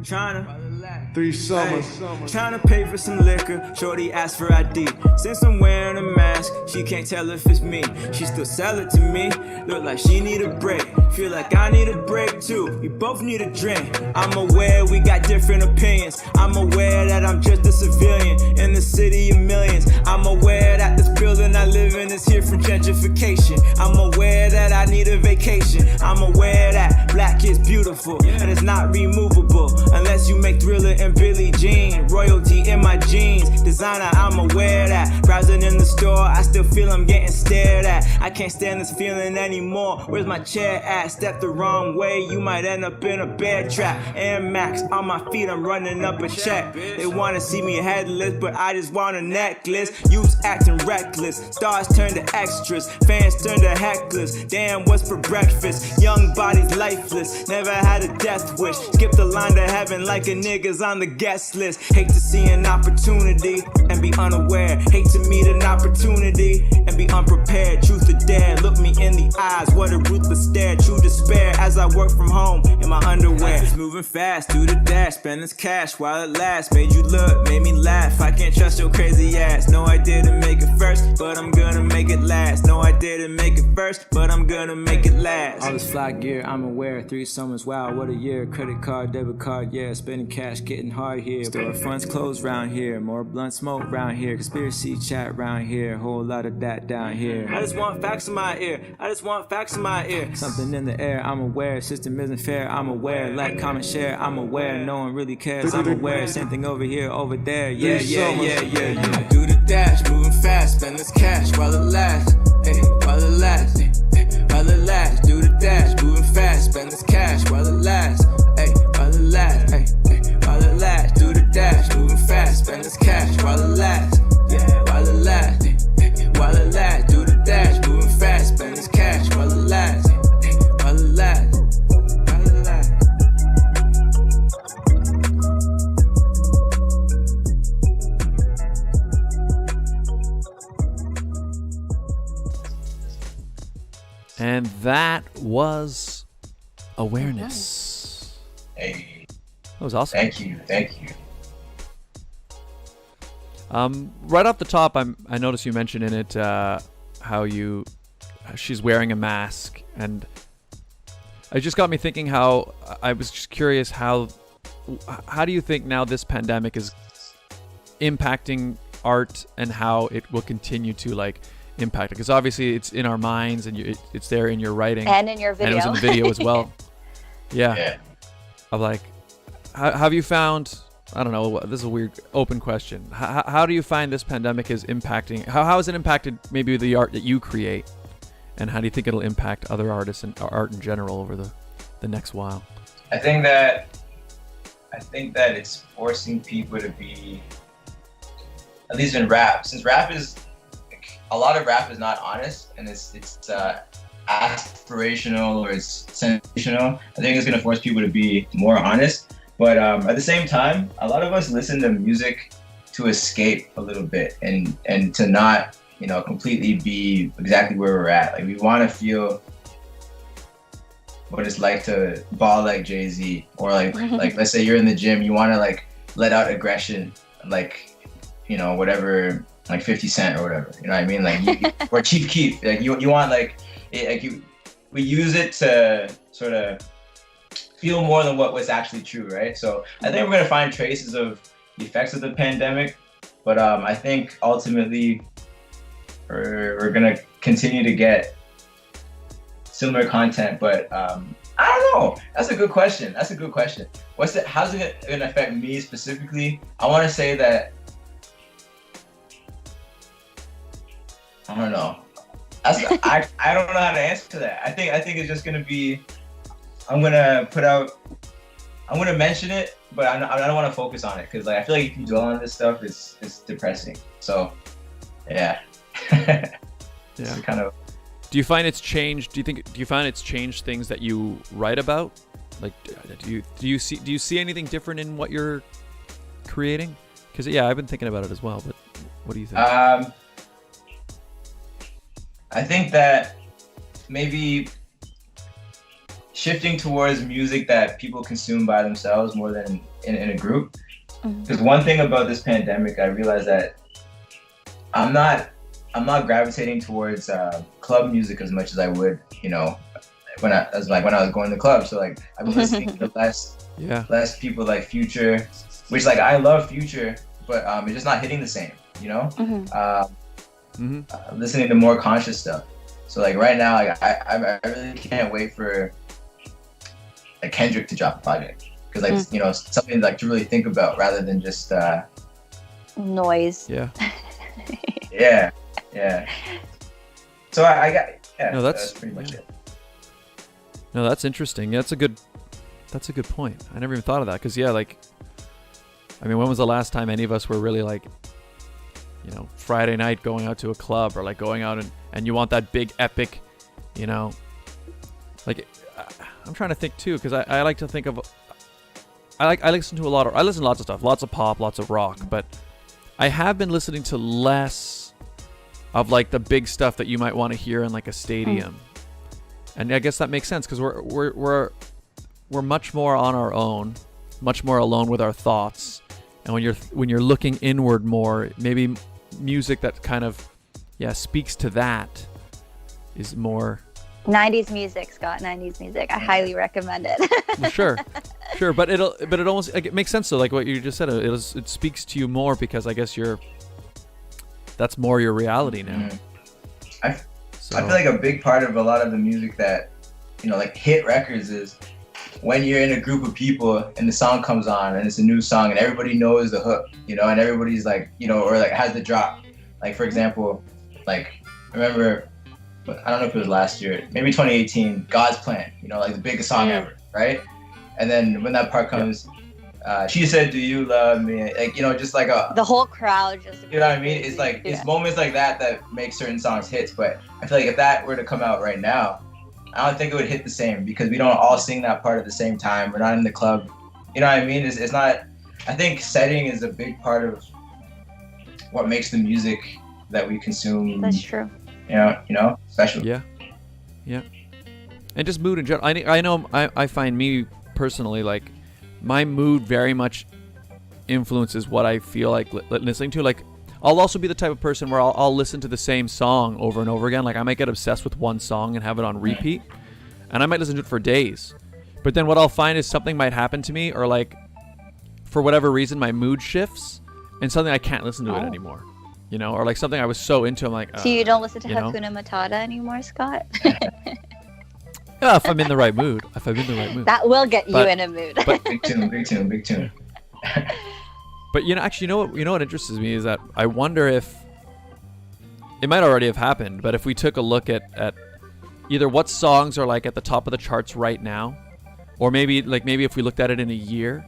Tryna 3 Summers, tryna pay for some liquor. Shorty asked for ID. Since I'm wearing a mask, she can't tell if it's me. She still sell it to me. Look like she need a break. Feel like I need a break too. We both need a drink. I'm aware we got different opinions. I'm aware that I'm just a civilian in the city of millions. I'm aware that this building I live in is here for gentrification. I'm aware that I need a vacation. I'm aware that black is beautiful and it's not removable unless you make Thriller and Billie Jean. Royalty in my jeans. Designer, I'm aware that. Browsing in the store, I still feel I'm getting stared at. I can't stand this feeling anymore. Where's my chair at? Step the wrong way, you might end up in a bear trap. Air Max on my feet, I'm running up a check. They wanna see me headless, but I just want a necklace. Youths acting reckless. Stars turn to extras. Fans turn to hecklers. Damn, what's for breakfast? Young bodies lifeless. Never had a death wish. Skip the line to heaven like a nigga's on the guest list. Hate to see an opportunity and be unaware. Hate to meet an opportunity and be unprepared. Truth or dare, look me in the eyes. What a ruthless stare. True despair as I work from home in my underwear. It's moving fast, do the dash, spend this cash while it lasts. Made you look, made me laugh. I can't trust your crazy ass. No, I didn't make it first, but I'm gonna make it last. No, I didn't make it first, but I'm gonna make it last. All this fly gear, I'm aware. 3 Summers, wow, what a year. Credit card, debit card, yeah, spending cash, getting hard here. Store funds closed round here, more blunt smoke round here. Conspiracy chat round here, whole lot of that down here. I just want facts in my ear, I just want facts in my ear. Something in the air, I'm aware. System isn't fair, I'm aware. Like, comment, share, I'm aware. No one really cares, I'm aware. Same thing over here, over there. Yeah. Do the dash, moving fast, spend this cash while it lasts. Hey, while it lasts. While it lasts. Do the dash, moving fast, spend this cash while it lasts. Hey, while it lasts. Hey, while it lasts. Do the dash, moving fast, spend this cash while it lasts. Yeah, while it lasts. While it lasts. Do the dash, moving fast, spend this cash while it lasts. While it lasts. While it lasts. And that was Awareness. Hey, That was awesome. thank you. Right off the top, I noticed you mentioned in it how she's wearing a mask, and it just got me thinking. How I was just curious how do you think now this pandemic is impacting art, and how it will continue to impact it? Because obviously it's in our minds, and it's there in your writing and in your video. and it was in the video as well. Yeah. Of how have you found? I don't know. This is a weird open question. How do you find this pandemic is impacting? How has it impacted maybe the art that you create, and how do you think it'll impact other artists and art in general over the next while? I think that it's forcing people to be, at least in rap, since a lot of rap is not honest, and it's aspirational or it's sensational. I think it's gonna force people to be more honest. But at the same time, a lot of us listen to music to escape a little bit and to not, completely be exactly where we're at. We want to feel what it's like to ball like Jay-Z, or like let's say you're in the gym, you want to like let out aggression, like, you know, whatever, like 50 Cent or whatever, you know what I mean? Like or Chief Keef, like you want like it, like we use it to sort of feel more than what was actually true, right? So I think we're gonna find traces of the effects of the pandemic, but I think ultimately we're gonna continue to get similar content, but I don't know. That's a good question. How's it gonna affect me specifically? I want to say that I don't know. I don't know how to answer that. I think it's just gonna be. I'm gonna mention it, but I don't want to focus on it because like I feel like if you dwell on this stuff, it's depressing. So, yeah. Yeah. So kind of. Do you find it's changed? Do you find it's changed things that you write about? Like, do you see anything different in what you're creating? Because I've been thinking about it as well. But what do you think? I think that maybe shifting towards music that people consume by themselves more than in a group. Because one thing about this pandemic, I realized that I'm not gravitating towards club music as much as I would, you know, when I was going to clubs. So like I've been listening to less people like Future, which like I love Future, but it's just not hitting the same, you know. Listening to more conscious stuff. So like right now, like I really can't wait for like Kendrick to drop a project because like you know, something like to really think about rather than just noise. Yeah. Yeah. So I got No, that's pretty much it. No, that's interesting. That's a good point. I never even thought of that because like, I mean, when was the last time any of us were really like, you know, Friday night going out to a club or like going out and you want that big epic, you know, like I'm trying to think too because I like to think of I listen to lots of stuff, lots of pop, lots of rock, but I have been listening to less of like the big stuff that you might want to hear in like a stadium. And I guess that makes sense because we're much more on our own, much more alone with our thoughts. And when you're looking inward more, maybe music that kind of speaks to that is more 90s music, Scott. 90s music. I highly recommend it. Well, sure, but it almost like, it makes sense though. Like what you just said, it speaks to you more because I guess that's more your reality now. I feel like a big part of a lot of the music that, you know, like hit records is when you're in a group of people and the song comes on and it's a new song and everybody knows the hook, you know, and everybody's like, you know, or like has the drop. Like for example, like I remember, I don't know if it was last year, maybe 2018, God's Plan, you know, like the biggest song ever, right? And then when that part comes, she said, "Do you love me?" Like, you know, just like the whole crowd just. You know what I mean? It's like it's moments like that make certain songs hits. But I feel like if that were to come out right now, I don't think it would hit the same because we don't all sing that part at the same time. We're not in the club. You know what I mean? It's not. I think setting is a big part of what makes the music that we consume. That's true. You know, special. Yeah. And just mood in general. I know. I find me personally like. My mood very much influences what I feel like listening to. Like, I'll also be the type of person where I'll listen to the same song over and over again. Like, I might get obsessed with one song and have it on repeat, and I might listen to it for days. But then what I'll find is something might happen to me, or like, for whatever reason, my mood shifts, and suddenly I can't listen to it anymore. You know, or like something I was so into, I'm like. So you don't listen to Hakuna Matata anymore, Scott? Yeah, if I'm in the right mood. That will get you in a mood. But big tune. But you know, actually, you know what interests me is that I wonder if it might already have happened, but if we took a look at either what songs are like at the top of the charts right now, or maybe if we looked at it in a year,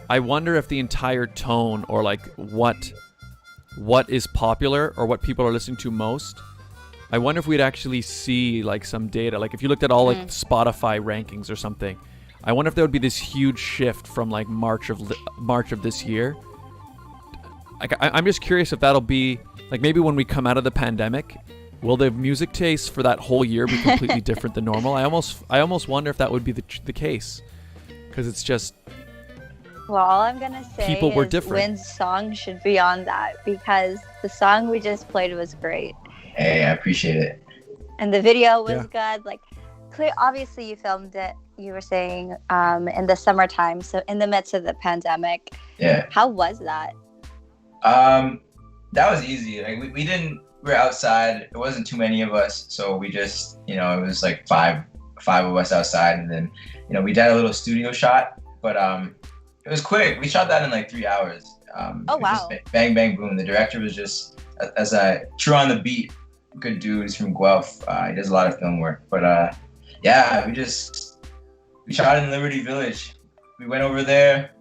I wonder if the entire tone or like what is popular or what people are listening to most. I wonder if we'd actually see like some data. Like if you looked at all like Spotify rankings or something, I wonder if there would be this huge shift from like March of this year. Like I'm just curious if that'll be like maybe when we come out of the pandemic, will the music taste for that whole year be completely different than normal? I almost wonder if that would be the case, because it's just. Well, all I'm gonna say people were is different. Wynn's song should be on that, because the song we just played was great. Hey, I appreciate it. And the video was good. Like, obviously you filmed it, you were saying, in the summertime, so in the midst of the pandemic. Yeah. How was that? That was easy. Like we were outside. It wasn't too many of us, so we just, it was like five of us outside, and then, we did a little studio shot, but it was quick. We shot that in like 3 hours. Oh, wow. Just bang, bang, boom. The director was just, as a true on the beat, good dude. He's from Guelph. He does a lot of film work. But yeah, we shot in Liberty Village. We went over there.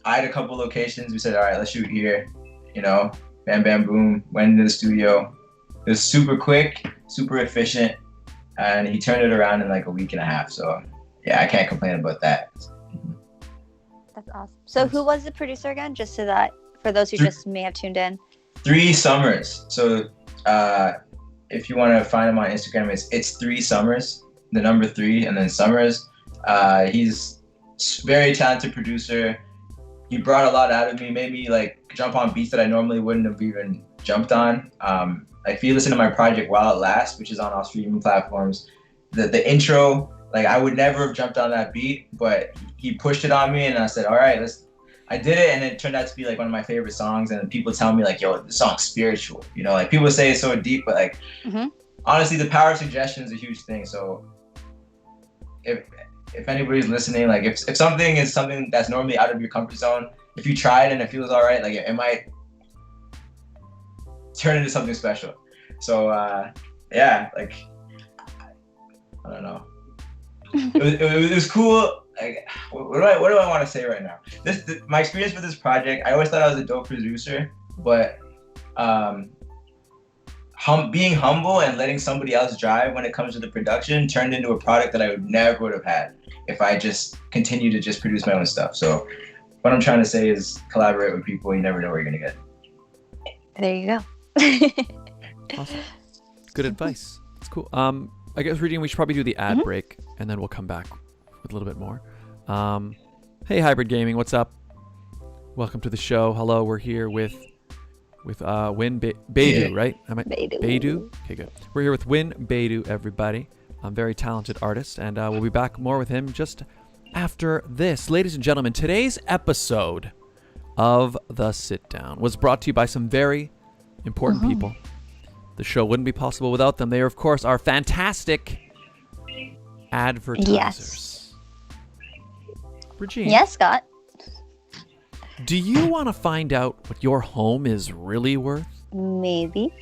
I had a couple locations. We said, all right, let's shoot here. Bam, bam, boom. Went into the studio. It was super quick, super efficient. And he turned it around in like a week and a half. So yeah, I can't complain about that. That's awesome. So who was the producer again? Just so that for those who just may have tuned in. 3 Summers. So if you want to find him on Instagram, it's 3 Summers, the number 3, and then Summers. He's very talented producer. He brought a lot out of me, made me like jump on beats that I normally wouldn't have even jumped on. If you listen to my project While It Lasts, which is on all streaming platforms, the intro, like I would never have jumped on that beat, but he pushed it on me, and I said, all right, I did it, and it turned out to be like one of my favorite songs. And people tell me like, yo, this song's spiritual. Like people say it's so deep, but like honestly, the power of suggestion is a huge thing. So if anybody's listening, like if something is something that's normally out of your comfort zone, if you try it and it feels all right, like it might turn into something special. So yeah, like I don't know. It was cool. Like, what do I want to say right now? My experience with this project, I always thought I was a dope producer, but being humble and letting somebody else drive when it comes to the production turned into a product that I never would have had if I just continued to just produce my own stuff. So what I'm trying to say is collaborate with people. You never know where you're gonna get. There you go. Awesome. Good advice. It's cool. I guess, Regine, we should probably do the ad break, and then we'll come back with a little bit more. Hey, Hybrid Gaming, what's up? Welcome to the show. Hello, we're here with Wynne Badoe, right? Badoe? Okay, good. We're here with Wynne Badoe, everybody. Very talented artist, and we'll be back more with him just after this. Ladies and gentlemen, today's episode of The Sit Down was brought to you by some very important people. The show wouldn't be possible without them. They are, of course, our fantastic advertisers. Yes. Regine. Yes, Scott. Do you want to find out what your home is really worth? Maybe.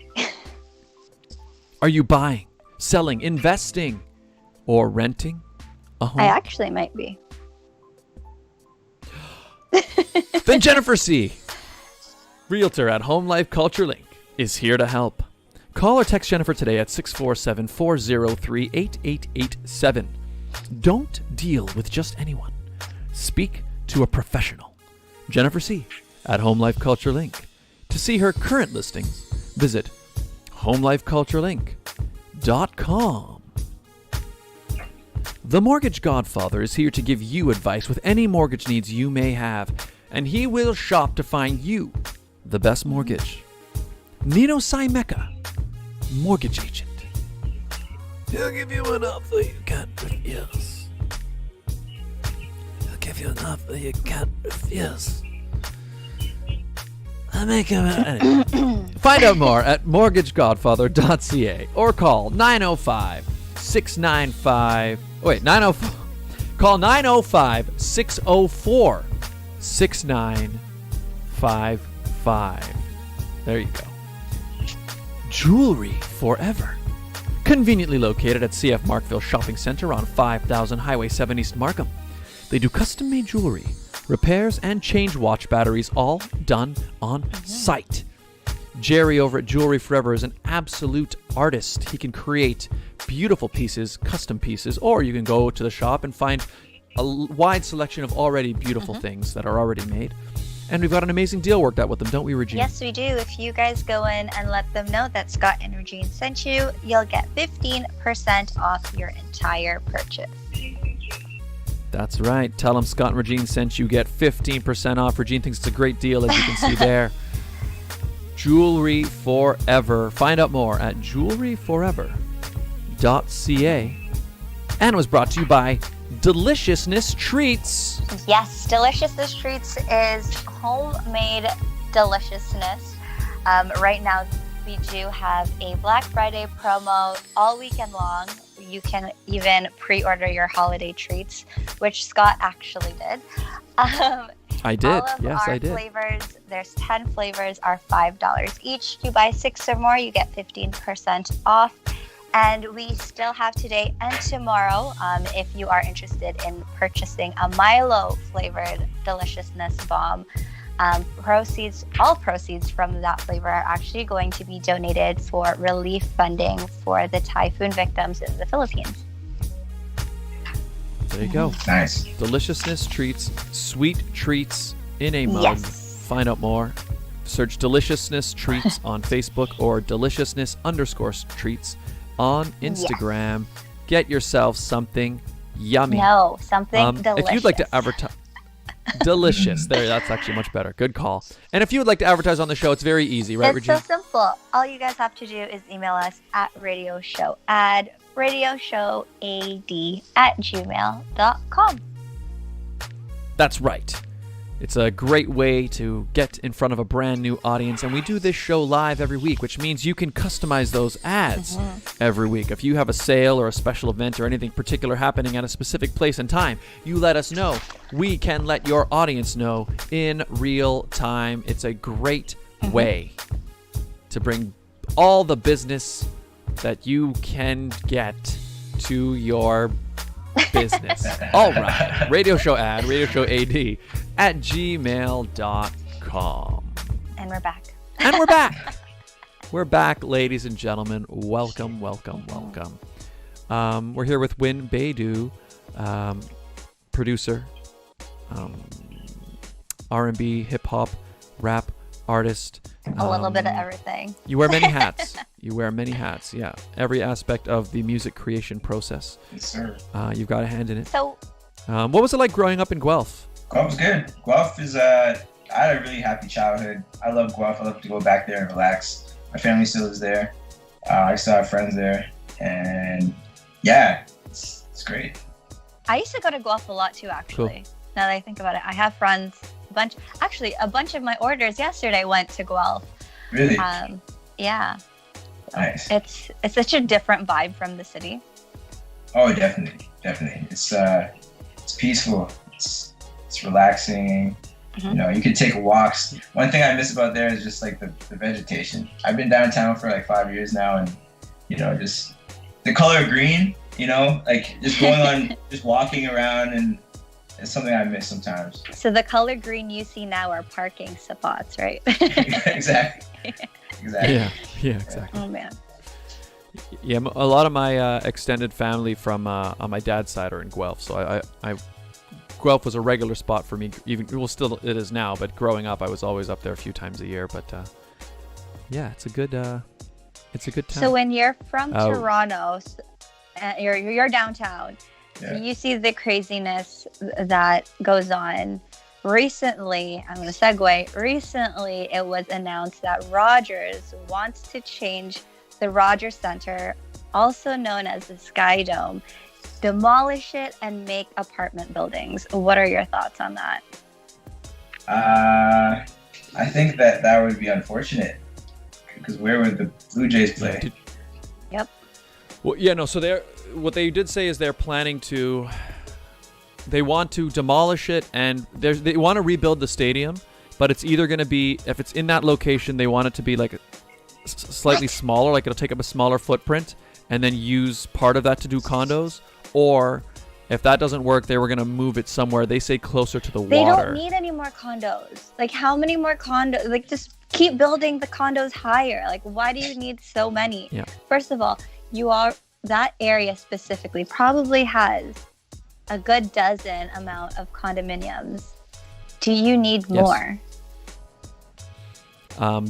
Are you buying, selling, investing, or renting a home? I actually might be. Then Jennifer C., Realtor at Home Life Culture Link, is here to help. Call or text Jennifer today at 647-403-8887. Don't deal with just anyone. Speak to a professional. Jennifer C. at Home Life Culture Link. To see her current listings, visit homelifeculturelink.com. The Mortgage Godfather is here to give you advice with any mortgage needs you may have, and he will shop to find you the best mortgage. Nino Saimeka, Mortgage Agent. He'll give you enough that you can't refuse. He'll give you enough that you can't refuse. I make him anyway. Find out more at mortgagegodfather.ca or call 905-695. Wait, 905. Call 905-604-6955. There you go. Jewelry forever. Conveniently located at CF Markville Shopping Center on 5000 Highway 7 East Markham. They do custom-made jewelry, repairs, and change watch batteries, all done on site. Jerry over at Jewelry Forever is an absolute artist. He can create beautiful pieces, custom pieces, or you can go to the shop and find a wide selection of already beautiful things that are already made. And we've got an amazing deal worked out with them, don't we, Regine? Yes, we do. If you guys go in and let them know that Scott and Regine sent you, you'll get 15% off your entire purchase. That's right. Tell them Scott and Regine sent you. Get 15% off. Regine thinks it's a great deal, as you can see there. Jewelry Forever. Find out more at jewelryforever.ca. And it was brought to you by Deliciousness Treats. Yes, Deliciousness Treats is homemade deliciousness. Right now, we do have a Black Friday promo all weekend long. You can even pre-order your holiday treats, which Scott actually did. I did. All of Yes, our I did. flavors, there's 10 flavors, are $5 each. You buy 6 or more, you get 15% off. And we still have today and tomorrow, if you are interested in purchasing a Milo flavored deliciousness bomb. All proceeds from that flavor are actually going to be donated for relief funding for the typhoon victims in the Philippines. There you go. Nice. Deliciousness Treats, sweet treats in a mug. Yes. Find out more. Search Deliciousness Treats on Facebook or Deliciousness_treats on Instagram. Get yourself something yummy. No, something delicious. If you'd like to advertise, delicious. There, that's actually much better. Good call. And if you would like to advertise on the show, it's very easy, right, It's Regine? so simple. All you guys have to do is email us at radioshowad@gmail.com. That's right. It's a great way to get in front of a brand new audience, and we do this show live every week, which means you can customize those ads every week. If you have a sale or a special event or anything particular happening at a specific place and time, you let us know. We can let your audience know in real time. It's a great way to bring all the business that you can get to your business. All right. Radio show ad, radioshowad@gmail.com. And we're back. And we're back. We're back, ladies and gentlemen. Welcome, welcome, welcome. We're here with Wynne Badoe, producer, R&B, hip-hop, rap artist. A little bit of everything. You wear many hats. You wear many hats, yeah. Every aspect of the music creation process. Yes, sir. You've got a hand in it. So, What was it like growing up in Guelph? Guelph was good. Guelph is, I had a really happy childhood. I love Guelph. I love to go back there and relax. My family still is there. I still have friends there. And yeah, it's great. I used to go to Guelph a lot too, actually. Cool. Now that I think about it, I have friends. A bunch of my orders yesterday went to Guelph. Really? Yeah. Nice. It's such a different vibe from the city. Oh, definitely. It's peaceful. It's relaxing. You know, you can take walks. One thing I miss about there is just like the vegetation. I've been downtown for like 5 years now, and you know, just the color green. You know, like just going on, just walking around, and it's something I miss sometimes. So the color green you see now are parking spots, right? Exactly. Yeah, exactly. Oh man. Yeah, a lot of my extended family from on my dad's side are in Guelph, so I Guelph was a regular spot for me. Still it is now, but growing up, I was always up there a few times a year. But yeah, it's a good town. So when you're from Toronto, you're downtown. Yeah. So you see the craziness that goes on. Recently, I'm going to segue. Recently, it was announced that Rogers wants to change the Rogers Center, also known as the Sky Dome, demolish it and make apartment buildings. What are your thoughts on that? I think that would be unfortunate, because where would the Blue Jays play? Yep. Well, yeah, no. So what they did say is they want to demolish it, and they want to rebuild the stadium, but it's either going to be, if it's in that location, they want it to be like slightly smaller, like it'll take up a smaller footprint, and then use part of that to do condos, or if that doesn't work, they were going to move it somewhere, they say closer to the water. They don't need any more condos. Like, how many more condos? Like, just keep building the condos higher. Like, why do you need so many? Yeah. First of all, that area specifically probably has a good dozen amount of condominiums. Do you need more?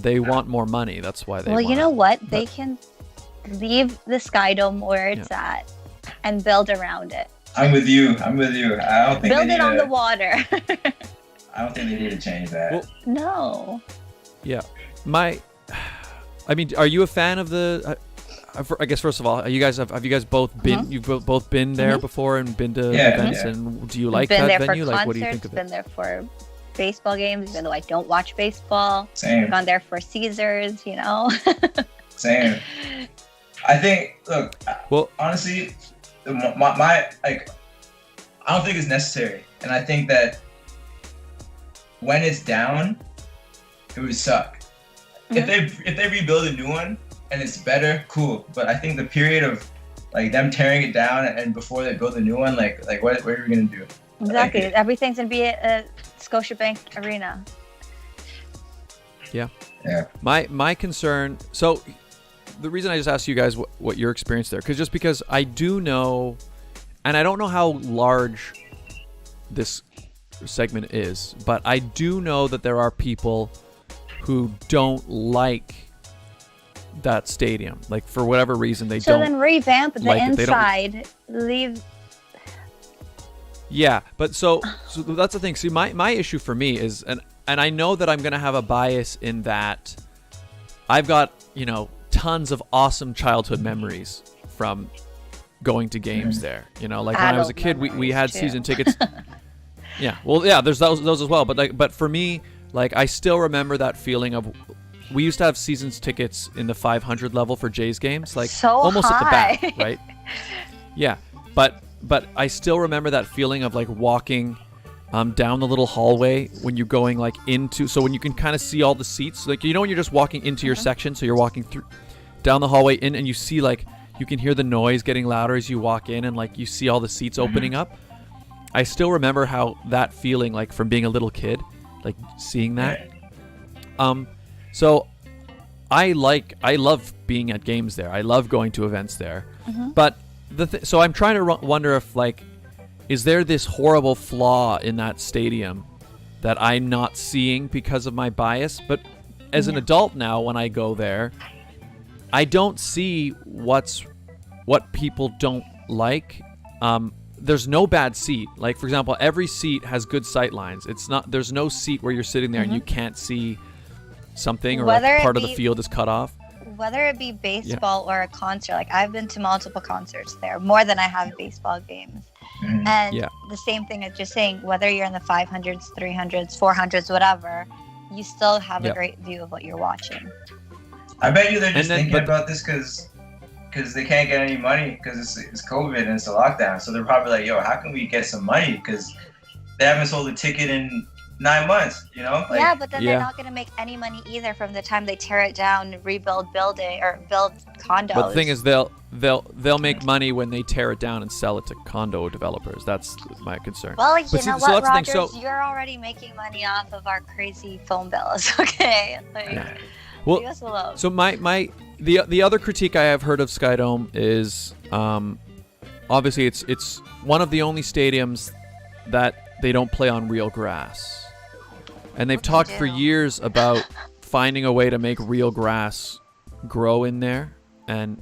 They want more money. That's why they. Well, want you know it. what? They can leave the Sky Dome where it's at and build around it. I'm with you. I don't think Build they it need on to, the water. I don't think they need to change that. Well, No. Yeah, I mean, are you a fan of the? I guess first of all, have you guys both been? You've both been there before and been to events, and do you like been that there venue? For Like, concerts, what do you think of it? Been there for baseball games, even though I don't watch baseball. Same. Gone there for Caesars, you know. Same. I think. Look. Well, honestly, my like, I don't think it's necessary, and I think that when it's down, it would suck. If they rebuild a new one and it's better, cool. But I think the period of like them tearing it down and before they build a new one, like what are we gonna do? Exactly. Like, Everything's gonna be at Scotiabank Arena. Yeah. Yeah. My concern. So, the reason I just asked you guys what your experience there, because I do know, and I don't know how large this segment is, but I do know that there are people who don't like that stadium. Like, for whatever reason, they don't. So then revamp the like inside. Leave. Yeah, but so that's the thing. See, my issue for me is, and I know that I'm gonna have a bias in that I've got, tons of awesome childhood memories from going to games there. Like when I was a kid, we had season tickets. Yeah, well, yeah, there's those as well. But for me, like, I still remember that feeling of, we used to have seasons tickets in the 500 level for Jays games, like so almost high. at the back, right? Yeah, but I still remember that feeling of like walking down the little hallway when you're going like into, so when you can kind of see all the seats, like, when you're just walking into your section, so you're walking through down the hallway in, and you see, like, you can hear the noise getting louder as you walk in, and like you see all the seats opening up. I still remember how that feeling, like, from being a little kid, like seeing that. So I love being at games there. I love going to events there. But so I'm trying to wonder if, like, is there this horrible flaw in that stadium that I'm not seeing because of my bias? But as an adult now, when I go there, I don't see what people don't like. There's no bad seat. Like, for example, every seat has good sight lines. There's no seat where you're sitting there and you can't see something, or like part of the field is cut off. Whether it be baseball or a concert, like, I've been to multiple concerts there, more than I have baseball games. And the same thing as just saying, whether you're in the 500s, 300s, 400s, whatever, you still have a great view of what you're watching. I bet you they're just thinking about this because they can't get any money because it's COVID and it's a lockdown. So they're probably like, yo, how can we get some money? Because they haven't sold a ticket in 9 months, Like, yeah, but then they're not going to make any money either from the time they tear it down and rebuild building or build condos. But the thing is, they'll make money when they tear it down and sell it to condo developers. That's my concern. Well, you know what, Rogers? So, you're already making money off of our crazy phone bills, okay? Like, leave us alone. So the other critique I have heard of Skydome is, obviously it's one of the only stadiums that they don't play on real grass. And they've talked for years about finding a way to make real grass grow in there and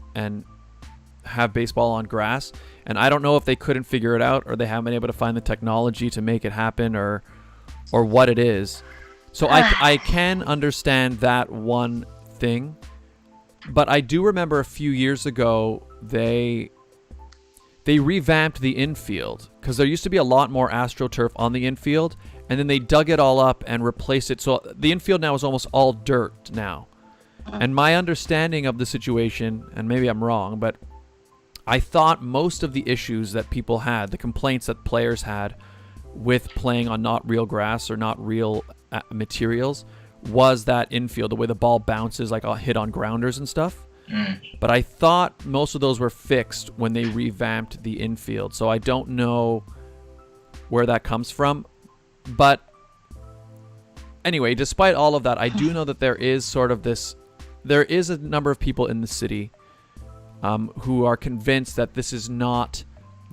have baseball on grass. And I don't know if they couldn't figure it out, or they haven't been able to find the technology to make it happen, or what it is. So I can understand that one thing. But I do remember a few years ago they revamped the infield, because there used to be a lot more AstroTurf on the infield, and then they dug it all up and replaced it. So the infield now is almost all dirt now. And my understanding of the situation, and maybe I'm wrong, but I thought most of the issues that people had, the complaints that players had with playing on not real grass or not real materials, was that infield, the way the ball bounces, like hit on grounders and stuff. But I thought most of those were fixed when they revamped the infield. So I don't know where that comes from. But anyway, despite all of that, I do know that there is a number of people in the city who are convinced that this is not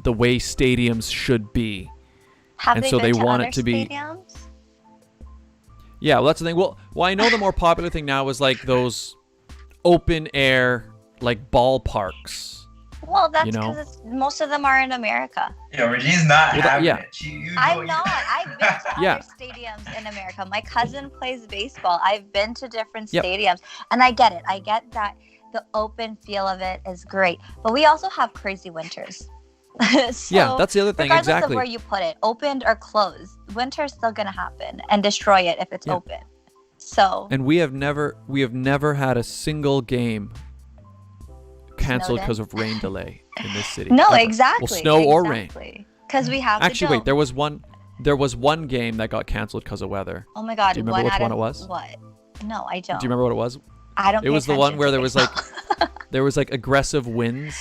the way stadiums should be. Have they been to other stadiums? Yeah, well, that's the thing. Well, I know the more popular thing now is like those open air like ballparks. Well, that's because most of them are in America. Yeah, Regine's not having it. I'm not. I've been to other stadiums in America. My cousin plays baseball. I've been to different stadiums, and I get it. I get that the open feel of it is great, but we also have crazy winters. So, yeah, that's the other thing. Regardless Exactly. of where you put it, opened or closed, winter's still gonna happen and destroy it if it's open. So. And we have never had a single game canceled because of rain delay in this city. No, ever. exactly. Well, snow or rain. Because we have actually wait. There was one game that got canceled because of weather. Oh my God! Do you remember which one it was? What? No, I don't. Do you remember what it was? I don't. It was the one where there was like aggressive winds,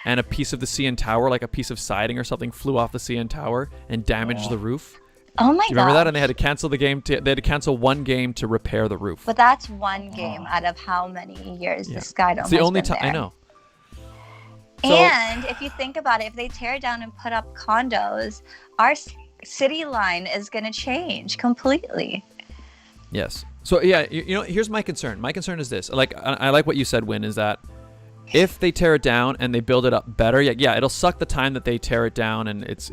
and a piece of the CN Tower, like a piece of siding or something, flew off the CN Tower and damaged the roof. Oh my God! Do you remember that? And they had to cancel the game. They had to cancel one game to repair the roof. But that's one game out of how many years the Skydome has been there. It's the only time I know. And if you think about it, if they tear down and put up condos, our city line is going to change completely. Yes. So yeah, here's my concern. My concern is this. Like I like what you said, Wynne, is that if they tear it down and they build it up better, it'll suck the time that they tear it down, and it's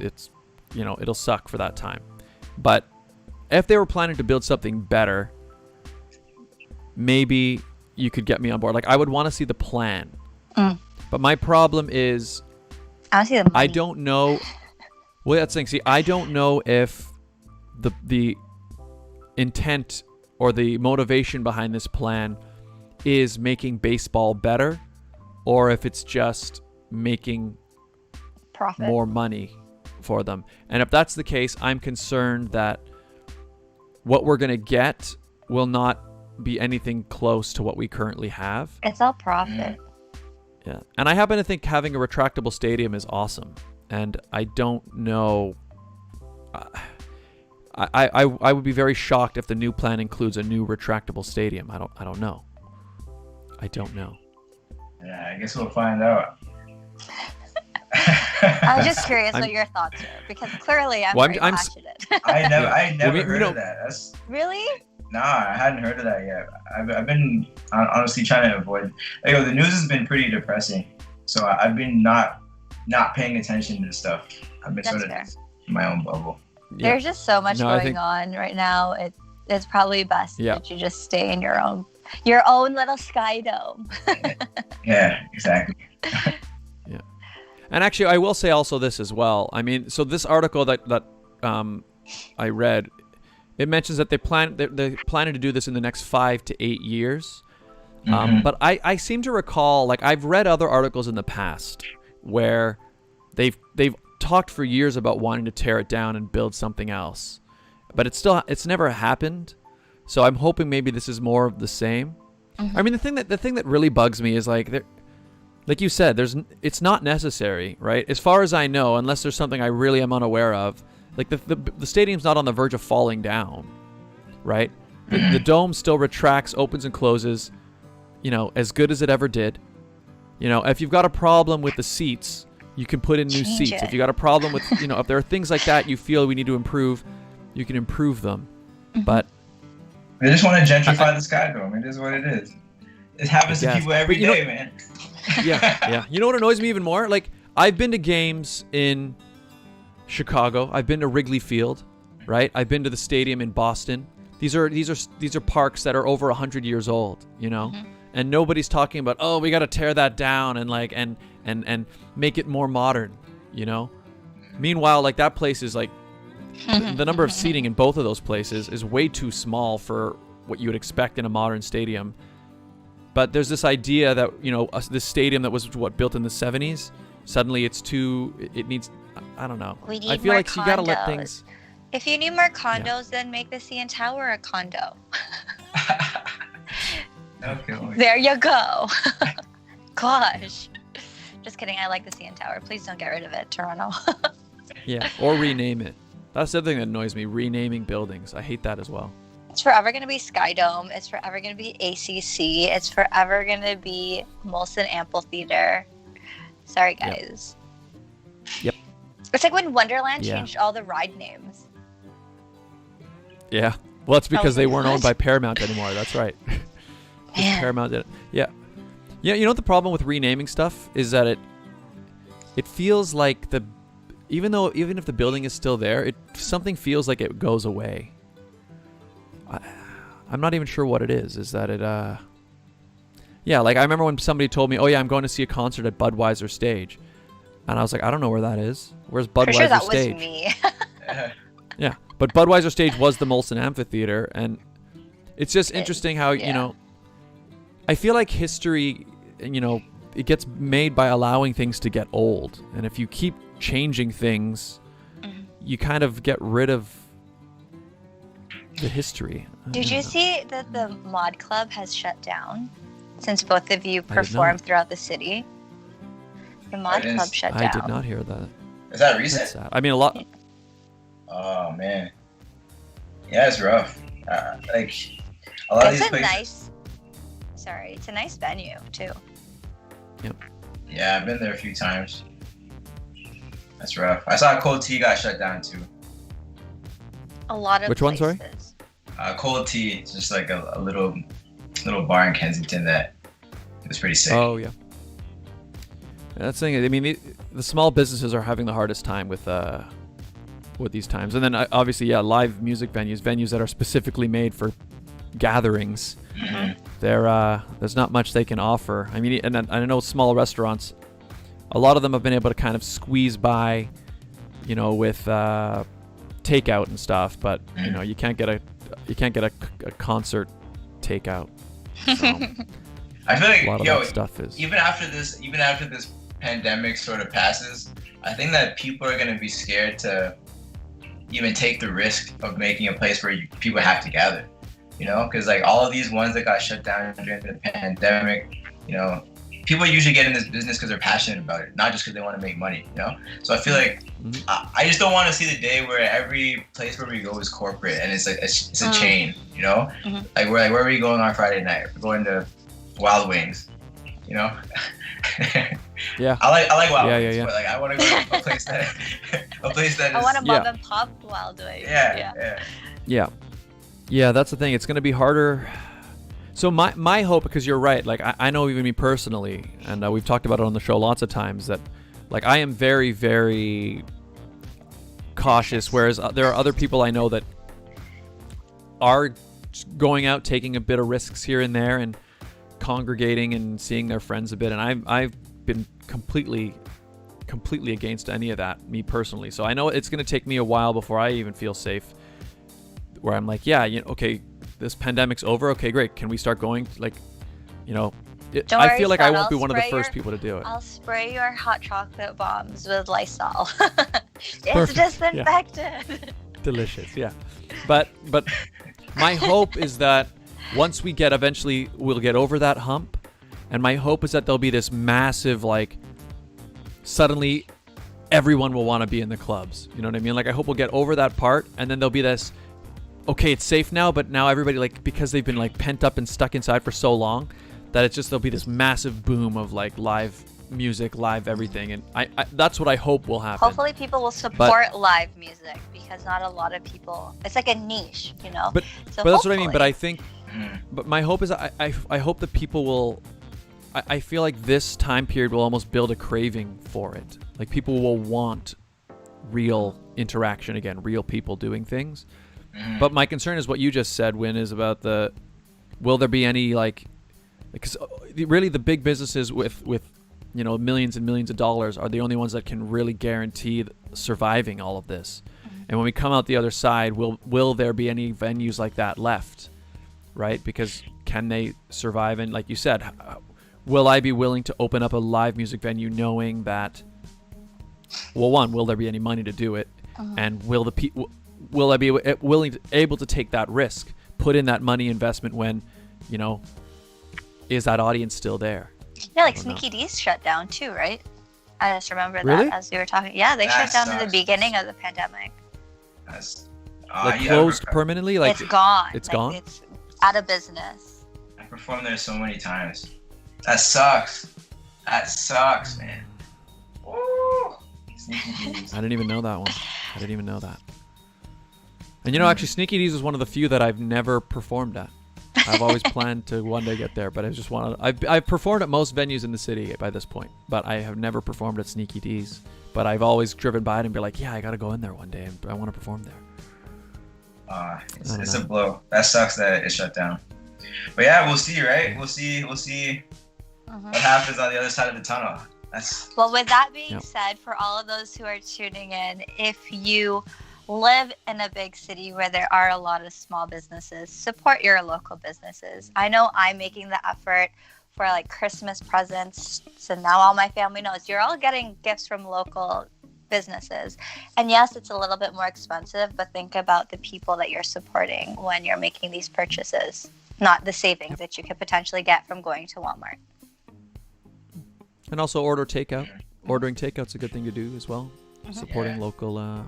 it'll suck for that time. But if they were planning to build something better, maybe you could get me on board. Like I would want to see the plan. But my problem is, I don't know. Well, that's the thing. See, I don't know if the intent or the motivation behind this plan is making baseball better, or if it's just making profit, more money for them. And if that's the case, I'm concerned that what we're going to get will not be anything close to what we currently have. It's all profit. Yeah, and I happen to think having a retractable stadium is awesome, and I don't know. I would be very shocked if the new plan includes a new retractable stadium. I don't know. I don't know. Yeah, I guess we'll find out. I was just curious what your thoughts were, because clearly I'm very passionate. I never heard of that. Really? Nah, I hadn't heard of that yet. I've been honestly trying to avoid. The news has been pretty depressing, so I've been not paying attention to stuff. I've been sort of in my own bubble. There's just so much going on right now. It's probably best that you just stay in your own little Skydome. Yeah, exactly. Yeah, and actually, I will say also this as well. I mean, so this article that I read, it mentions that they're planning to do this in the next 5 to 8 years. But I seem to recall, like I've read other articles in the past where they've talked for years about wanting to tear it down and build something else, but it's never happened. So I'm hoping maybe this is more of the same. I mean, the thing that really bugs me is like you said, it's not necessary, right? As far as I know, unless there's something I really am unaware of. Like the stadium's not on the verge of falling down, right? The dome still retracts, opens and closes, as good as it ever did. If you've got a problem with the seats, you can put in new seats. If you got a problem with, if there are things like that you feel we need to improve, you can improve them. But they just want to gentrify the Skydome. It is what it is. It happens to people every day, man. Yeah. You know what annoys me even more? Like I've been to games in Chicago. I've been to Wrigley Field, right? I've been to the stadium in Boston. These are parks that are over 100 years old, and nobody's talking about, oh, we got to tear that down and make it more modern, Meanwhile, like that place is like the number of seating in both of those places is way too small for what you would expect in a modern stadium. But there's this idea that this stadium that was built in the 70s, suddenly it needs. I don't know. I feel like you gotta let things. If you need more condos, then make the CN Tower a condo. Okay. There you go. Gosh. Just kidding. I like the CN Tower. Please don't get rid of it, Toronto. Yeah, or rename it. That's the other thing that annoys me, renaming buildings. I hate that as well. It's forever going to be Skydome. It's forever going to be ACC. It's forever going to be Molson Amphitheater. Sorry, guys. Yep. It's like when Wonderland changed all the ride names. Yeah. Well, it's because they weren't what? owned by Paramount anymore. That's right. Man. Paramount did it. Yeah. Yeah, you know what the problem with renaming stuff is that it feels like even if the building is still there, something feels like it goes away. I'm not even sure what it is. Is that it yeah, like I remember when somebody told me, "Oh yeah, I'm going to see a concert at Budweiser Stage." And I was like, "I don't know where that is. Where's Budweiser For sure that Stage?" was me. Yeah, but Budweiser Stage was the Molson Amphitheater, and it's just interesting how, you know, I feel like history, you know, it gets made by allowing things to get old. And if you keep changing things, you kind of get rid of the history. Did you see that the Mod Club has shut down since both of you I did not. performed throughout the city? The Mod Club shut down. I did not hear that. Is that That's recent? sad. I mean, a lot. Oh man. Yeah, it's rough. Like a lot of It's these a places. it's a nice venue too. Yeah, I've been there a few times. That's rough. I saw Cold Tea got shut down too. A lot of Which one, sorry? places. Cold Tea, it's just like a little bar in Kensington that was pretty sick. Oh yeah. That's the thing. I mean, the small businesses are having the hardest time with these times, and then obviously, yeah, live music venues that are specifically made for gatherings. There's not much they can offer. I mean, and I know small restaurants, a lot of them have been able to kind of squeeze by, you know, with takeout and stuff, but you know, you can't get a concert takeout. So I feel like a lot of that stuff is even after this pandemic sort of passes, I think that people are gonna be scared to even take the risk of making a place where people have to gather. You know, because like all of these ones that got shut down during the pandemic, you know, people usually get in this business because they're passionate about it, not just because they want to make money. You know, so I feel like I just don't want to see the day where every place where we go is corporate and it's like it's a chain. You know, like where are we going on Friday night? We're going to Wild Wings. You know. Yeah. I like Wild Wings, yeah. but like I want to go to a place that is. I want a mom and pop Wild Wings. Yeah. Yeah, that's the thing. It's going to be harder. So my hope, because you're right, like I know even me personally, and we've talked about it on the show lots of times, that like I am very, very cautious, whereas there are other people I know that are going out, taking a bit of risks here and there, and congregating and seeing their friends a bit. And I've been completely against any of that, me personally. So I know it's going to take me a while before I even feel safe, where I'm like, yeah, you know, okay, this pandemic's over. Okay, great. Can we start going? Like, you know, I feel like I won't be one of the first people to do it. I'll spray your hot chocolate bombs with Lysol. It's Perfect. disinfected. Delicious, yeah. But my hope is that once eventually we'll get over that hump, and my hope is that there'll be this massive, like, suddenly everyone will want to be in the clubs. You know what I mean? Like, I hope we'll get over that part, and then there'll be this, okay, it's safe now, but now everybody, like, because they've been like pent up and stuck inside for so long, that it's just, there'll be this massive boom of like live music, live everything, and I that's what I hope will happen. Hopefully people will support live music, because not a lot of people, it's like a niche, you know. But that's what I mean. But I think, but my hope is I hope that people will. I feel like this time period will almost build a craving for it. Like, people will want real interaction again, real people doing things. But my concern is what you just said, Wynne, is about will there be any, like, because really the big businesses with you know, millions and millions of dollars are the only ones that can really guarantee surviving all of this. And when we come out the other side, will there be any venues like that left, right? Because can they survive? And like you said, will I be willing to open up a live music venue knowing that, well, one, will there be any money to do it? And will I be able to take that risk, put in that money investment when, you know, is that audience still there? Yeah, like Sneaky D's shut down too, right? I just remember Really? that as we were talking. Yeah, they shut down in the beginning of the pandemic. Like closed permanently? Like it's gone. It's like, gone? It's out of business. I performed there so many times. That sucks, man. Woo! I didn't even know that one. I didn't even know that. And actually, Sneaky D's is one of the few that I've never performed at. I've always planned to one day get there, but I just wanted. I've performed at most venues in the city by this point, but I have never performed at Sneaky D's. But I've always driven by it and be like, yeah, I got to go in there one day, and I want to perform there. It's a blow. That sucks that it shut down. But yeah, we'll see, right? We'll see what happens on the other side of the tunnel. Well, with that being said, for all of those who are tuning in, if you live in a big city where there are a lot of small businesses, support your local businesses. I know I'm making the effort for like Christmas presents, so now all my family knows you're all getting gifts from local businesses. And yes, it's a little bit more expensive, but think about the people that you're supporting when you're making these purchases, not the savings that you could potentially get from going to Walmart. And also order takeout. Ordering takeout's a good thing to do as well. Supporting local.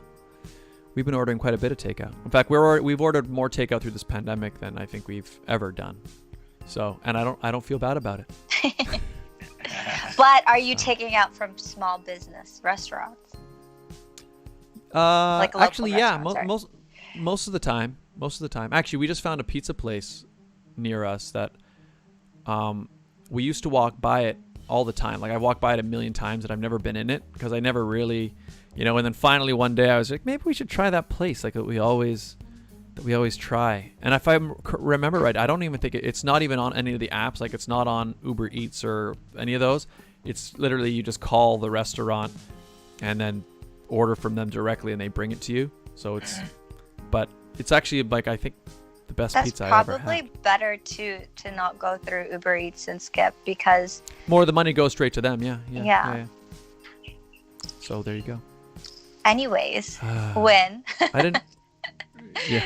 We've been ordering quite a bit of takeout. In fact, we've ordered more takeout through this pandemic than I think we've ever done. So, and I don't feel bad about it. But are you taking out from small business restaurants? Like actually, yeah. Most of the time. Actually, we just found a pizza place near us that we used to walk by it all the time. Like I walked by it a million times and I've never been in it because I never really, and then finally one day I was like, maybe we should try that place like that we always try. And if I remember right, I don't even think it's not even on any of the apps. Like it's not on Uber Eats or any of those. It's literally you just call the restaurant and then order from them directly and they bring it to you. So but it's actually like, I think the best pizza I ever had. That's probably better to not go through Uber Eats and skip because more of the money goes straight to them. Yeah. So there you go. Anyways, Wynne. I didn't. Yeah.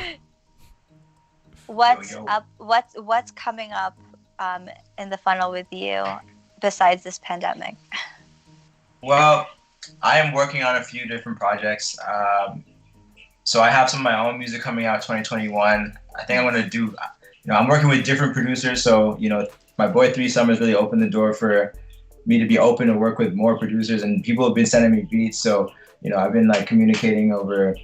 What's up? What's coming up in the funnel with you besides this pandemic? Well, I am working on a few different projects. So I have some of my own music coming out 2021. I think I'm going to do, I'm working with different producers. So, my boy 3 Summers really opened the door for me to be open to work with more producers, and people have been sending me beats. So, I've been like communicating over,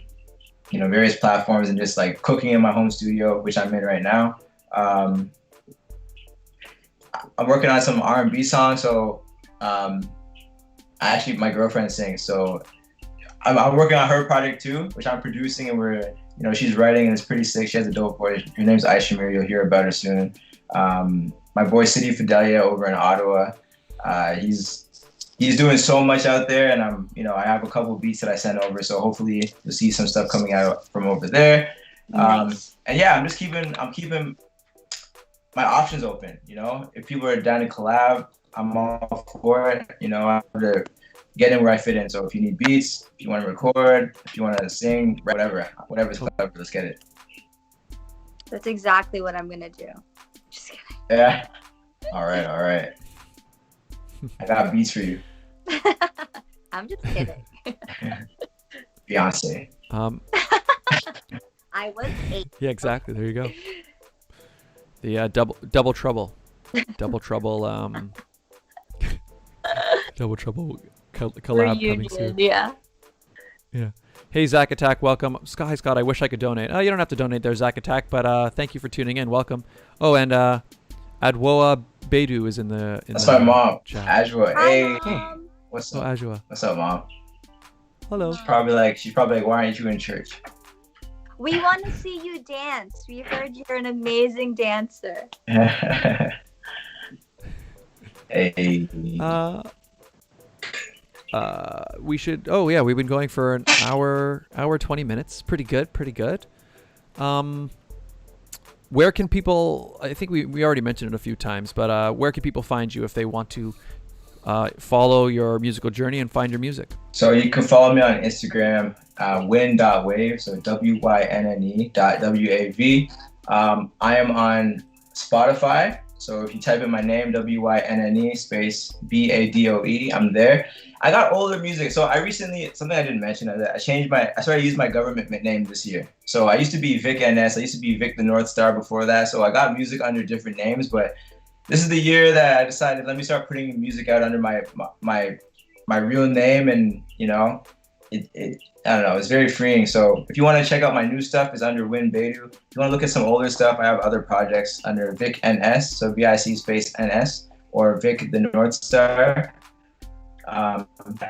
various platforms and just like cooking in my home studio, which I'm in right now. I'm working on some R&B songs. So actually my girlfriend sings. So I'm working on her project too, which I'm producing, and we're, she's writing and it's pretty sick. She has a dope voice. Her name's Aishamir. You'll hear about her soon. My boy City Fidelia over in Ottawa. He's doing so much out there, and I have a couple beats that I sent over. So hopefully you'll see some stuff coming out from over there. Nice. And yeah, I'm keeping my options open. If people are down to collab, I'm all for it. I have to get in where I fit in. So if you need beats, if you want to record, if you want to sing, whatever's clever, let's get it. That's exactly what I'm gonna do. Just kidding. Yeah. All right. I got beats for you. I'm just kidding. Beyonce. I was 8. Yeah, exactly. There you go. The double trouble. Double trouble. Double trouble collab coming soon. Yeah. Hey, Zach Attack, welcome. Scott, I wish I could donate. You don't have to donate there, Zach Attack, but thank you for tuning in. Welcome. Oh, and Adwoa Badoe is in the That's my mom. Chat. Ajwa. Hey. Mom. What's up? Ajwa. What's up, Mom? Hello. She's probably like, why aren't you in church? We want to see you dance. We heard you're an amazing dancer. Hey. We should. Oh yeah, we've been going for an hour 20 minutes. Pretty good. Where can people? I think we already mentioned it a few times, but where can people find you if they want to follow your musical journey and find your music? So you can follow me on Instagram, wynne.wave, so WYNNE.WAV. I am on Spotify, so if you type in my name, WYNNE space BADOE, I'm there. I got older music, so I recently, something I didn't mention, I started using my government name this year. So I used to be Vic NS, I used to be Vic the North Star before that, so I got music under different names, but this is the year that I decided, let me start putting music out under my real name, and I don't know, it's very freeing. So if you want to check out my new stuff, it's under Wynne Badoe. If you want to look at some older stuff, I have other projects under Vic NS, so VIC space NS, or Vic the North Star.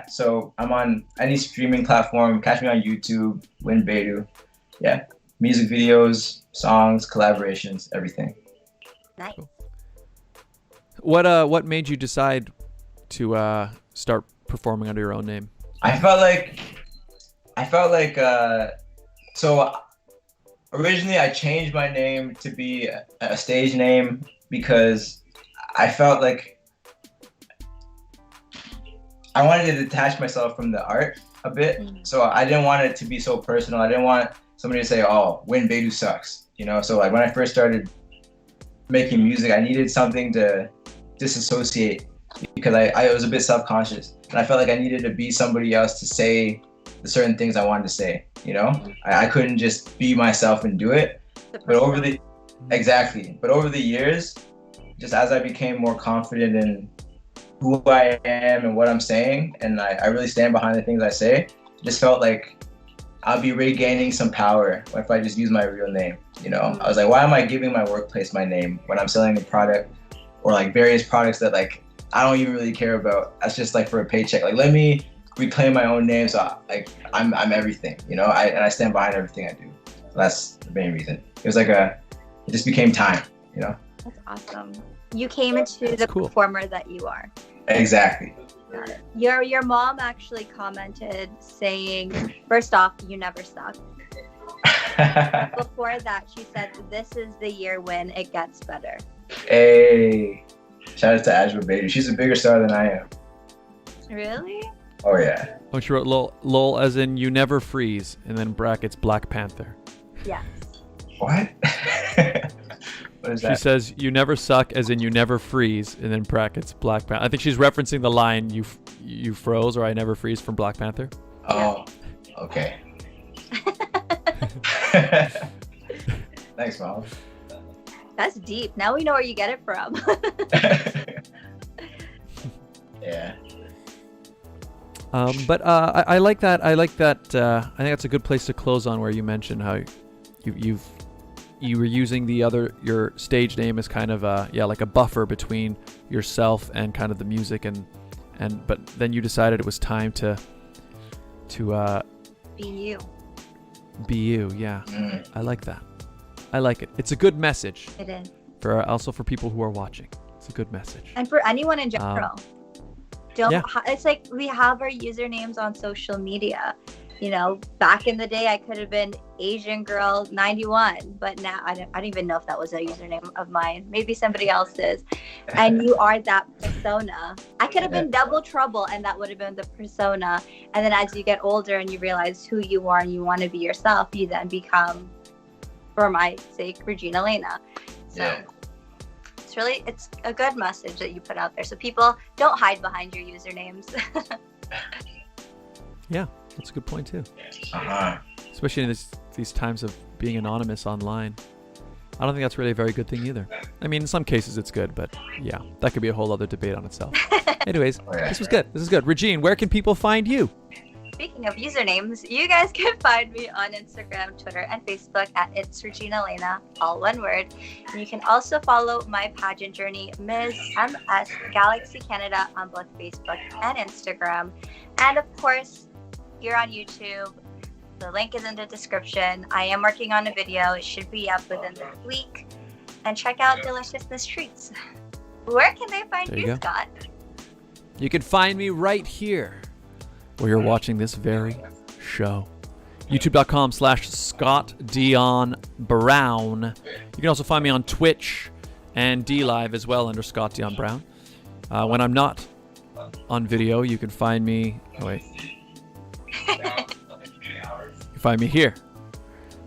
So I'm on any streaming platform. Catch me on YouTube, Wynne Badoe. Yeah, music videos, songs, collaborations, everything. Nice. What made you decide to start performing under your own name? I felt like so originally I changed my name to be a stage name because I felt like I wanted to detach myself from the art a bit. So I didn't want it to be so personal. I didn't want somebody to say, "Oh, Wynne Badoe sucks," you know. So like when I first started making music, I needed something to disassociate because I was a bit self-conscious, and I felt like I needed to be somebody else to say the certain things I wanted to say, you know. I couldn't just be myself and do it. But over the years, just as I became more confident in who I am and what I'm saying, and I really stand behind the things I say, it just felt like I'll be regaining some power if I just use my real name, you know. I was like, why am I giving my workplace my name when I'm selling a product or like various products that like I don't even really care about? That's just like for a paycheck. Like, let me reclaim my own name, so like I'm everything, you know. I stand behind everything I do. So that's the main reason. It just became time, you know. That's awesome. You came into the performer that you are. Exactly. Got it. Your mom actually commented saying, first off, you never suck. Before that, she said, "This is the year when it gets better." Hey, shout out to Ajwa Bader. She's a bigger star than I am. Really? Oh yeah. Oh, she wrote lol as in you never freeze, and then brackets Black Panther. Yes. What? What is that? She says you never suck as in you never freeze, and then brackets Black Panther. I think she's referencing the line you froze or I never freeze from Black Panther. Oh, okay. Thanks, Mom. That's deep. Now we know where you get it from. Yeah. But I like that. I think that's a good place to close on, where you mentioned how you were using your stage name as kind of like a buffer between yourself and kind of the music, but then you decided it was time to Be you. Be you. Yeah. I like that. I like it. It's a good message. It is. Also for people who are watching. It's a good message. And for anyone in general. It's like we have our usernames on social media. You know, back in the day, I could have been Asian Girl 91, but now I don't even know if that was a username of mine. Maybe somebody else's. And you are that persona. I could have been Double Trouble, and that would have been the persona. And then as you get older and you realize who you are and you want to be yourself, you then become, for my sake, Regine Alaina. So it's a good message that you put out there. So people, don't hide behind your usernames. Yeah. That's a good point too. Uh-huh. Especially in these times of being anonymous online. I don't think that's really a very good thing either. I mean, in some cases it's good, but yeah, that could be a whole other debate on itself. Anyways, this was good. This is good. Regine, where can people find you? Speaking of usernames, you guys can find me on Instagram, Twitter, and Facebook at It's Regine Alaina, all one word. And you can also follow my pageant journey, Ms. MS Galaxy Canada, on both Facebook and Instagram. And of course, here on YouTube, the link is in the description. I am working on a video. It should be up within this week. And check out Deliciousness Treats. Where can they find you, Scott? You can find me right here, where you're watching this very show. YouTube.com/Scott Dion Brown. You can also find me on Twitch and DLive as well under Scott Dion Brown. When I'm not on video, you can find me. Oh, wait. You find me here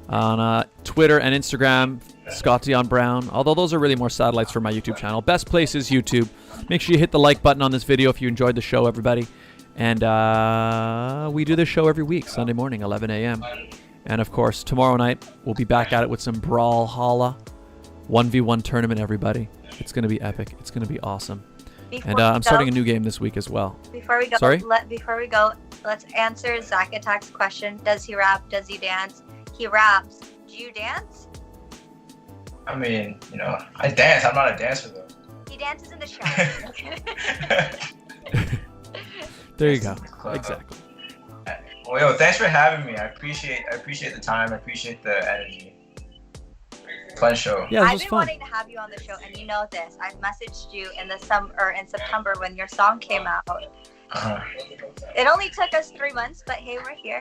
on Twitter and Instagram, Scott Dion Brown. Although those are really more satellites for my YouTube channel. Best place is YouTube. Make sure you hit the like button on this video if you enjoyed the show, everybody. And we do this show every week, Sunday morning, 11 a.m. And of course, tomorrow night we'll be back at it with some Brawlhalla 1v1 tournament, everybody. It's going to be epic. It's going to be awesome. And I'm starting a new game this week as well. Before we go, Sorry? Let's answer Zach Attack's question. Does he rap? Does he dance? He raps. Do you dance? I mean, I dance. I'm not a dancer though. He dances in the shower. There you go. Exactly. Well, thanks for having me. I appreciate the time. I appreciate the energy. Fun show. Yeah, I've been wanting to have you on the show, and you know this. I messaged you in in September when your song came out. Uh-huh. It only took us 3 months, but hey, we're here.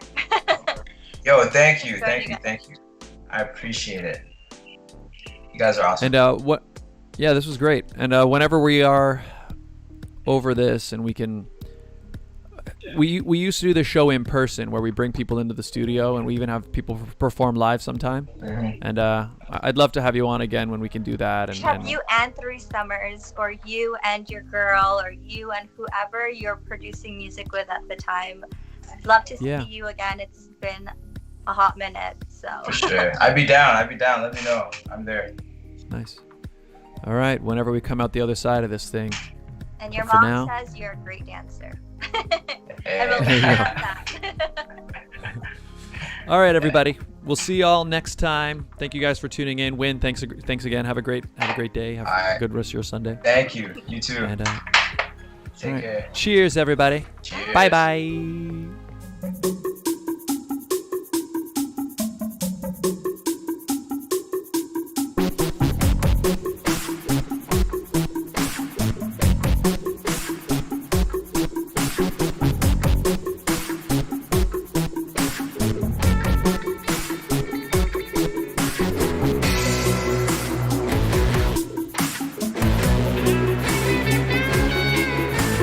Yo, thank you. I appreciate it. You guys are awesome. And Yeah, this was great. And whenever we are over this, and we used to do the show in person where we bring people into the studio, and we even have people perform live sometime. Mm-hmm. And I'd love to have you on again when we can do that. And you and 3 Summers, or you and your girl, or you and whoever you're producing music with at the time. I'd love to see you again. It's been a hot minute, so. For sure. I'd be down. Let me know. I'm there. Nice. All right. Whenever we come out the other side of this thing. And your mom says you're a great dancer. And we'll leave it at that. All right, everybody. We'll see y'all next time. Thank you guys for tuning in. Wynne, thanks again. Have a great day. Have a good rest of your Sunday. Thank you. You too. And take care. Cheers, everybody. Cheers. Bye-bye.